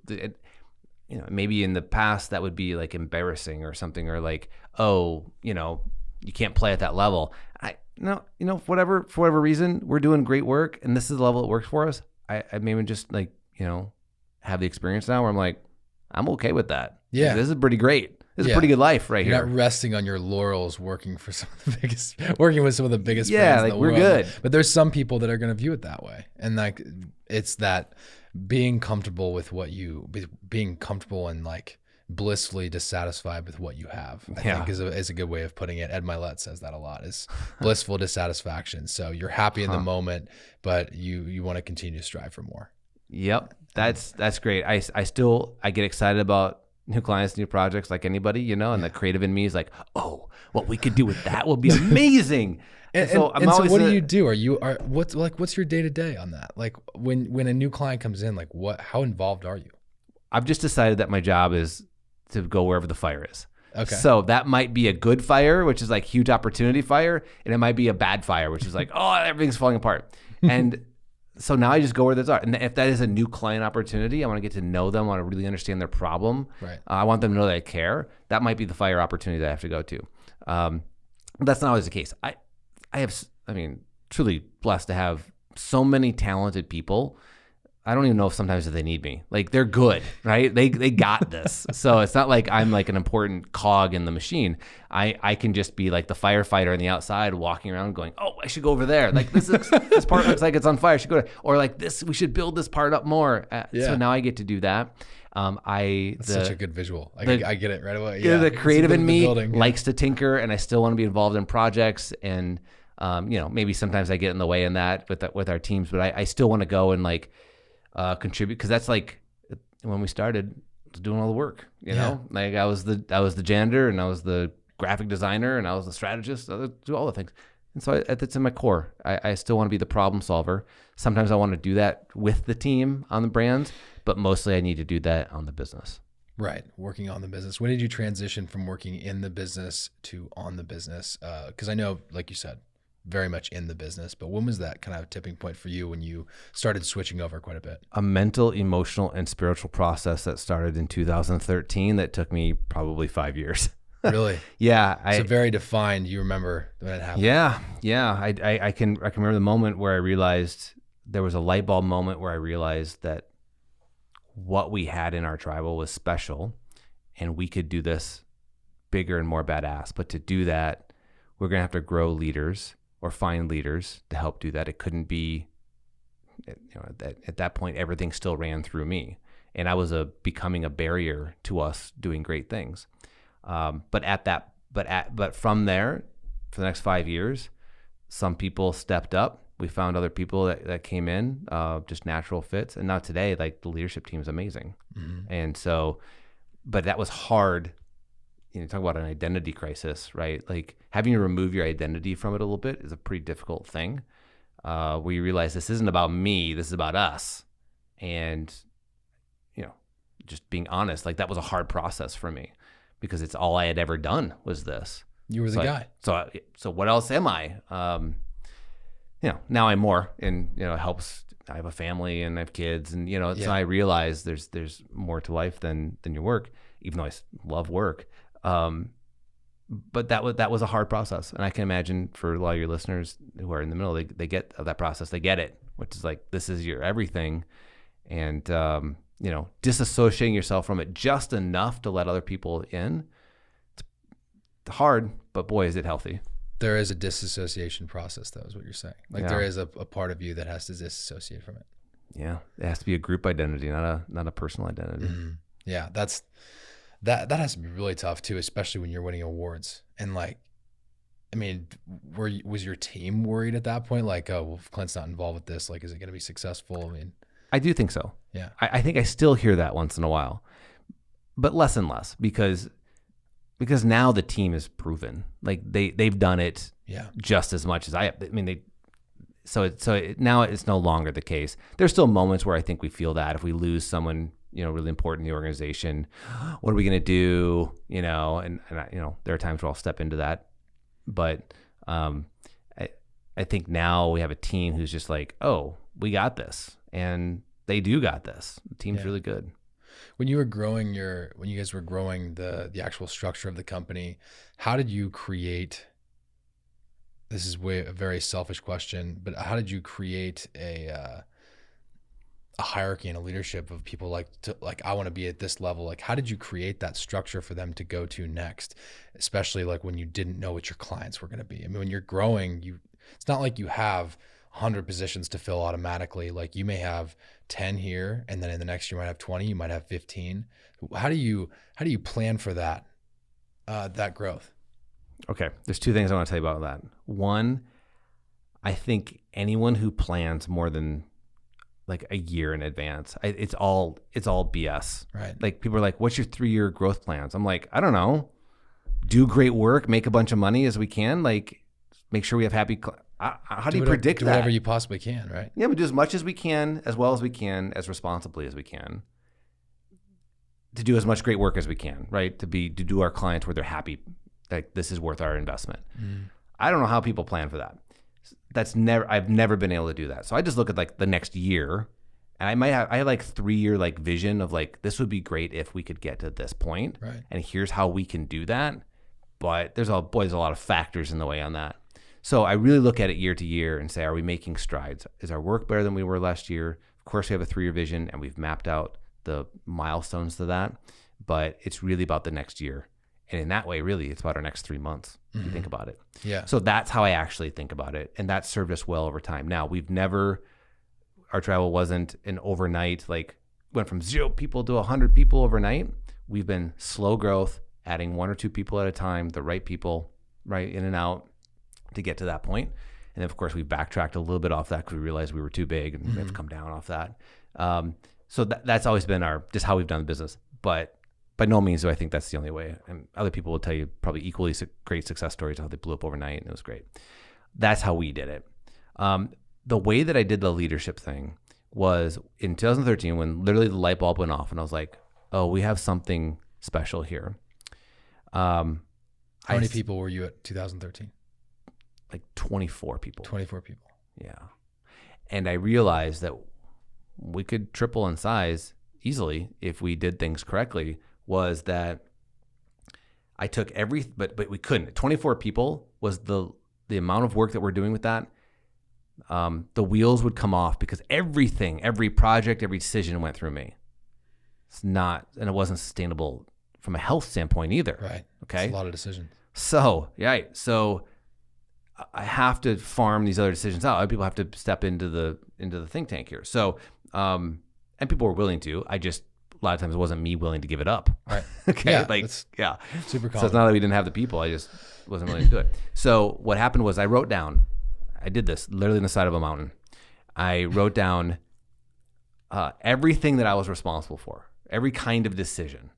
Maybe in the past that would be like embarrassing or something, or like, oh, you can't play at that level. For whatever reason, we're doing great work and this is the level that works for us. I maybe just like, have the experience now where I'm like, I'm okay with that. Yeah. Like, this is pretty great. This is a pretty good life right You're here. Not resting on your laurels working with some of the biggest brands in the world. We're good. But there's some people that are going to view it that way. And like, it's that being comfortable and like blissfully dissatisfied with what you have, I think is a good way of putting it. Ed Milet says that a lot, is blissful dissatisfaction. So you're happy in the moment, but you want to continue to strive for more. Yep. That's great. I get excited about new clients, new projects like anybody, and the creative in me is like, oh, what we could do with that will be amazing. So what do you do? What's your day to day on that? Like, when a new client comes in, like, how involved are you? I've just decided that my job is to go wherever the fire is. Okay. So that might be a good fire, which is like huge opportunity fire. And it might be a bad fire, which is like, oh, everything's falling apart. And so now I just go where those are. And if that is a new client opportunity, I want to get to know them. I want to really understand their problem. Right. I want them to know that I care. That might be the fire opportunity that I have to go to. That's not always the case. I have, truly blessed to have so many talented people. I don't even know if sometimes they need me. Like, they're good, right? They got this. So it's not like I'm like an important cog in the machine. I can just be like the firefighter on the outside walking around going, oh, I should go over there. Like, this part looks like it's on fire. I should go there. Or like this, we should build this part up more. So now I get to do that. That's such a good visual. I get it right away. Yeah. The creative in me likes to tinker, and I still want to be involved in projects. And, maybe sometimes I get in the way in that with our teams, but I still want to go and like, contribute, because that's like when we started doing all the work, like I was the janitor, and I was the graphic designer, and I was the strategist. I do all the things, and so it's in my core. I still want to be the problem solver. Sometimes I want to do that with the team on the brands, but mostly I need to do that on the business. Right, working on the business. When did you transition from working in the business to on the business? Because I know, like you said, very much in the business, but when was that kind of tipping point for you when you started switching over quite a bit? A mental, emotional, and spiritual process that started in 2013 that took me probably 5 years. Really? Yeah. So very defined. You remember when it happened? Yeah. I can remember the moment where I realized there was a light bulb moment where I realized that what we had in our tribal was special, and we could do this bigger and more badass. But to do that, we're going to have to grow leaders or find leaders to help do that. It couldn't be, at that point, everything still ran through me, and I was becoming a barrier to us doing great things. But from there, for the next 5 years, some people stepped up. We found other people that came in, just natural fits, and now today, like, the leadership team is amazing. Mm-hmm. And so, but that was hard. talk about an identity crisis, right? Like having to remove your identity from it a little bit is a pretty difficult thing. Where you realize this isn't about me, this is about us. And, just being honest, like that was a hard process for me because it's all I had ever done was this. You were the guy. So what else am I? Now I'm more, and, it helps. I have a family and I have kids, and, so I realize there's more to life than your work, even though I love work. But that was a hard process. And I can imagine for a lot of your listeners who are in the middle, they get that process, they get it, which is like, this is your everything. And, disassociating yourself from it just enough to let other people in. It's hard, but boy, is it healthy. There is a disassociation process, though, is what you're saying. Like there is a part of you that has to disassociate from it. Yeah. It has to be a group identity, not a personal identity. Mm-hmm. Yeah. That has to be really tough too, especially when you're winning awards. And was your team worried at that point? Like, oh, well, if Clint's not involved with this, like, is it going to be successful? I do think so. Yeah. I think I still hear that once in a while, but less and less because now the team is proven. Like they've done it just as much as I have. Now it's no longer the case. There's still moments where I think we feel that if we lose someone, really important in the organization, what are we going to do? And there are times where I'll step into that, but I think now we have a team who's just like, oh, we got this. And they do got this. The team's really good. When you guys were growing the actual structure of the company, how did you create, this is a very selfish question, but how did you create a hierarchy and a leadership of people I want to be at this level? Like, how did you create that structure for them to go to next? Especially like when you didn't know what your clients were going to be. When you're growing, it's not like you have 100 positions to fill automatically. Like you may have 10 here, and then in the next year you might have 20, you might have 15. How do you plan for that growth? Okay. There's two things I want to tell you about that. One, I think anyone who plans more than like a year in advance, it's all BS. Right. Like people are like, what's your 3-year growth plans? I'm like, I don't know. Do great work, make a bunch of money as we can, like make sure we have happy how do you predict that? Do whatever you possibly can, right? Yeah, but do as much as we can, as well as we can, as responsibly as we can, to do as much great work as we can, right? To do our clients where they're happy, like this is worth our investment. Mm. I don't know how people plan for that. I've never been able to do that. So I just look at like the next year, and I have like 3-year like vision of like, this would be great if we could get to this point, right? And here's how we can do that. But there's a lot of factors in the way on that. So I really look at it year to year and say, are we making strides? Is our work better than we were last year? Of course, we have a 3-year vision and we've mapped out the milestones to that, but it's really about the next year. And in that way, really, it's about our next 3 months, if you think about it. Yeah. So that's how I actually think about it. And that served us well over time. Now, our travel wasn't an overnight, like went from 0 people to 100 people overnight. We've been slow growth, adding 1 or 2 people at a time, the right people, right, in and out, to get to that point. And then of course we backtracked a little bit off that because we realized we were too big and we had to come down off that. So that's always been just how we've done the business. But by no means do I think that's the only way. And other people will tell you probably equally great success stories of how they blew up overnight and it was great. That's how we did it. The way that I did the leadership thing was in 2013 when literally the light bulb went off and I was like, oh, we have something special here. How many people were you at 2013? Like 24 people. 24 people. Yeah. And I realized that we could triple in size easily if we did things correctly, was that I took but we couldn't. 24 people was the amount of work that we're doing with that. The wheels would come off because every project, every decision went through me. And it wasn't sustainable from a health standpoint either. Right. Okay. It's a lot of decisions. So I have to farm these other decisions out. Other people have to step into the think tank here. So, and people were willing to. A lot of times it wasn't me willing to give it up. Right. Okay. Yeah. Super common. So it's not that we didn't have the people. I just wasn't willing to do it. So what happened was I did this literally on the side of a mountain. I wrote down everything that I was responsible for, every kind of decision.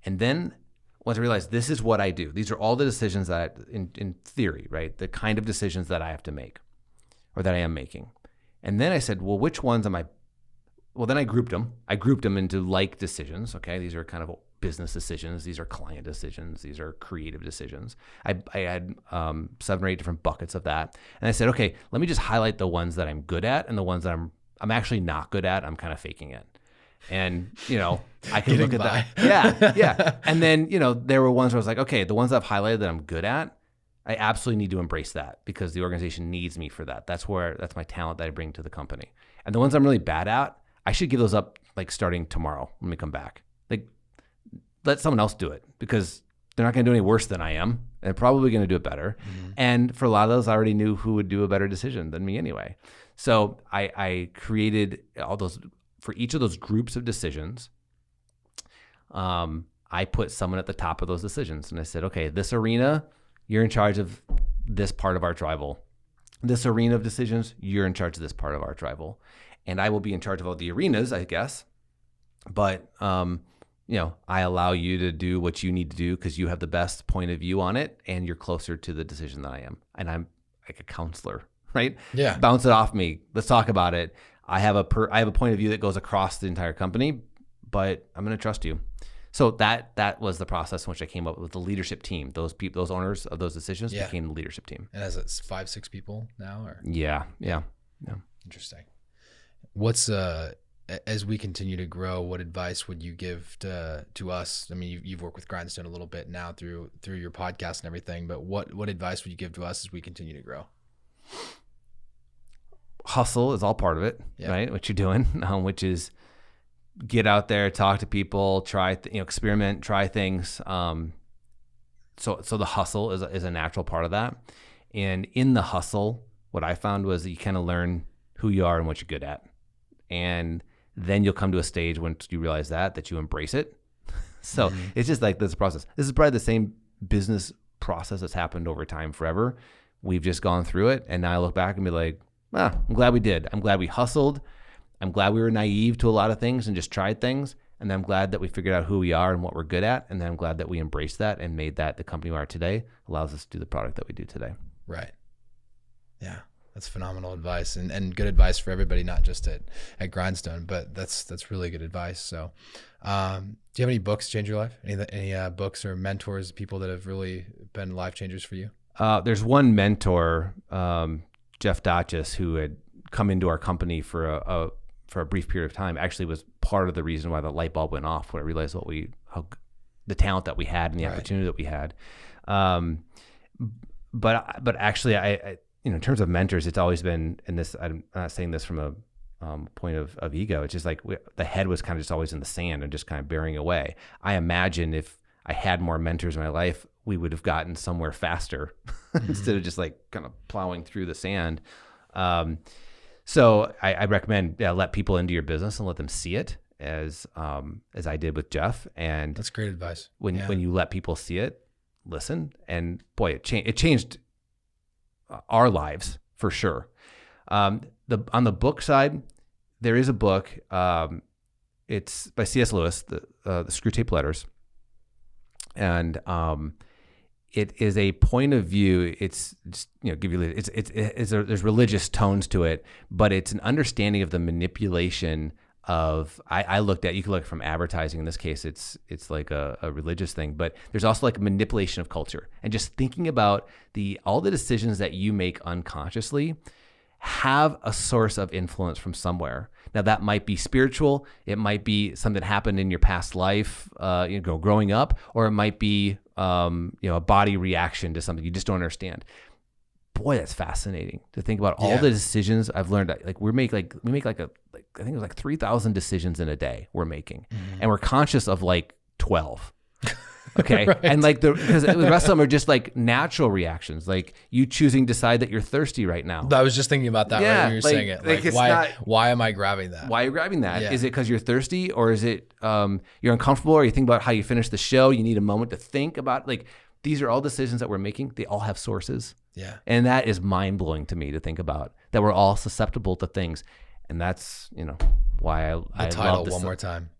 And then once I realized this is what I do, these are all the decisions that in theory, right? The kind of decisions that I have to make or that I am making. And then I said, well, which ones am I? Well, then I grouped them. I grouped them into like decisions. Okay. These are kind of business decisions. These are client decisions. These are creative decisions. I had 7 or 8 different buckets of that. And I said, okay, let me just highlight the ones that I'm good at and the ones that I'm actually not good at. I'm kind of faking it. And, I can look at that. Yeah. And then, there were ones where I was like, okay, the ones I've highlighted that I'm good at, I absolutely need to embrace that because the organization needs me for that. That's my talent that I bring to the company. And the ones I'm really bad at, I should give those up like starting tomorrow when we come back. Like let someone else do it because they're not going to do any worse than I am. They're probably going to do it better. Mm-hmm. And for a lot of those, I already knew who would do a better decision than me anyway. So I created all those. For each of those groups of decisions, I put someone at the top of those decisions. And I said, okay, this arena, you're in charge of this part of our tribal. This arena of decisions, you're in charge of this part of our tribal. And I will be in charge of all the arenas, I guess. But, I allow you to do what you need to do because you have the best point of view on it and you're closer to the decision than I am. And I'm like a counselor, right? Yeah. Bounce it off me. Let's talk about it. I have a point of view that goes across the entire company, but I'm going to trust you. So that was the process in which I came up with the leadership team. Those people, those owners of those decisions became the leadership team. And has it 5-6 people now? Or? Yeah. Interesting. What's as we continue to grow, what advice would you give to us? I mean, you've worked with Grindstone a little bit now through your podcast and everything, but what advice would you give to us as we continue to grow? Hustle is all part of it, right? What you're doing, which is get out there, talk to people, try, experiment, try things. So the hustle is a natural part of that. And in the hustle, what I found was that you kind of learn who you are and what you're good at. And then you'll come to a stage when you realize that you embrace it. So it's just like this process. This is probably the same business process that's happened over time forever. We've just gone through it. And now I look back and be like, I'm glad we did. I'm glad we hustled. I'm glad we were naive to a lot of things and just tried things. And then I'm glad that we figured out who we are and what we're good at. And then I'm glad that we embraced that and made that the company we are today, allows us to do the product that we do today. Right. Yeah. That's phenomenal advice and good advice for everybody, not just at Grindstone, but that's really good advice. So, do you have any books change your life? Any books or mentors, people that have really been life changers for you? There's one mentor, Jeff Dachis, who had come into our company for a brief period of time, actually was part of the reason why the light bulb went off when I realized the talent that we had and the opportunity that we had. But actually I in terms of mentors, it's always been, and this, I'm not saying this from a point of ego. It's just like the head was kind of just always in the sand and just kind of bearing away. I imagine if I had more mentors in my life, we would have gotten somewhere faster instead of just like kind of plowing through the sand. So I recommend let people into your business and let them see it as I did with Jeff. And that's great advice. When you let people see it, listen, and boy, it changed our lives for sure. On the book side, there is a book. It's by C.S. Lewis, the Screw Tape Letters, and it is a point of view. It's just, there's religious tones to it, but it's an understanding of the manipulation of. I looked at, you can look from advertising. In this case, it's like a religious thing, but there's also like a manipulation of culture, and just thinking about all the decisions that you make unconsciously have a source of influence from somewhere. Now that might be spiritual, it might be something that happened in your past life, growing up, or it might be a body reaction to something you just don't understand. Boy, that's fascinating to think about all the decisions I've learned. Like we make I think it was like 3,000 decisions in a day we're making, and we're conscious of like 12. Okay. Right. And like because the rest of them are just like natural reactions, like you choosing to decide that you're thirsty right now. I was just thinking about that right when you were saying it. Like why am I grabbing that? Why are you grabbing that? Yeah. Is it because you're thirsty, or is it you're uncomfortable, or you think about how you finish the show? You need a moment to think about, like, these are all decisions that we're making. They all have sources. Yeah. And that is mind blowing to me to think about, that we're all susceptible to things. And that's, why I title love this. One more time.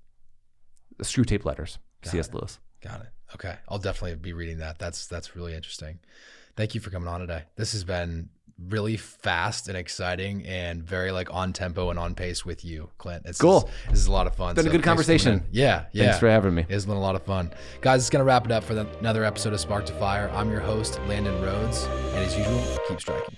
Screw Tape Letters, C.S. it. Lewis. Got it. Okay. I'll definitely be reading that. That's really interesting. Thank you for coming on today. This has been really fast and exciting and very like on tempo and on pace with you, Clint. Cool. This is a lot of fun. It's been a good conversation. Yeah. Thanks for having me. It's been a lot of fun. Guys, it's going to wrap it up for another episode of Spark to Fire. I'm your host, Landon Rhodes. And as usual, keep striking.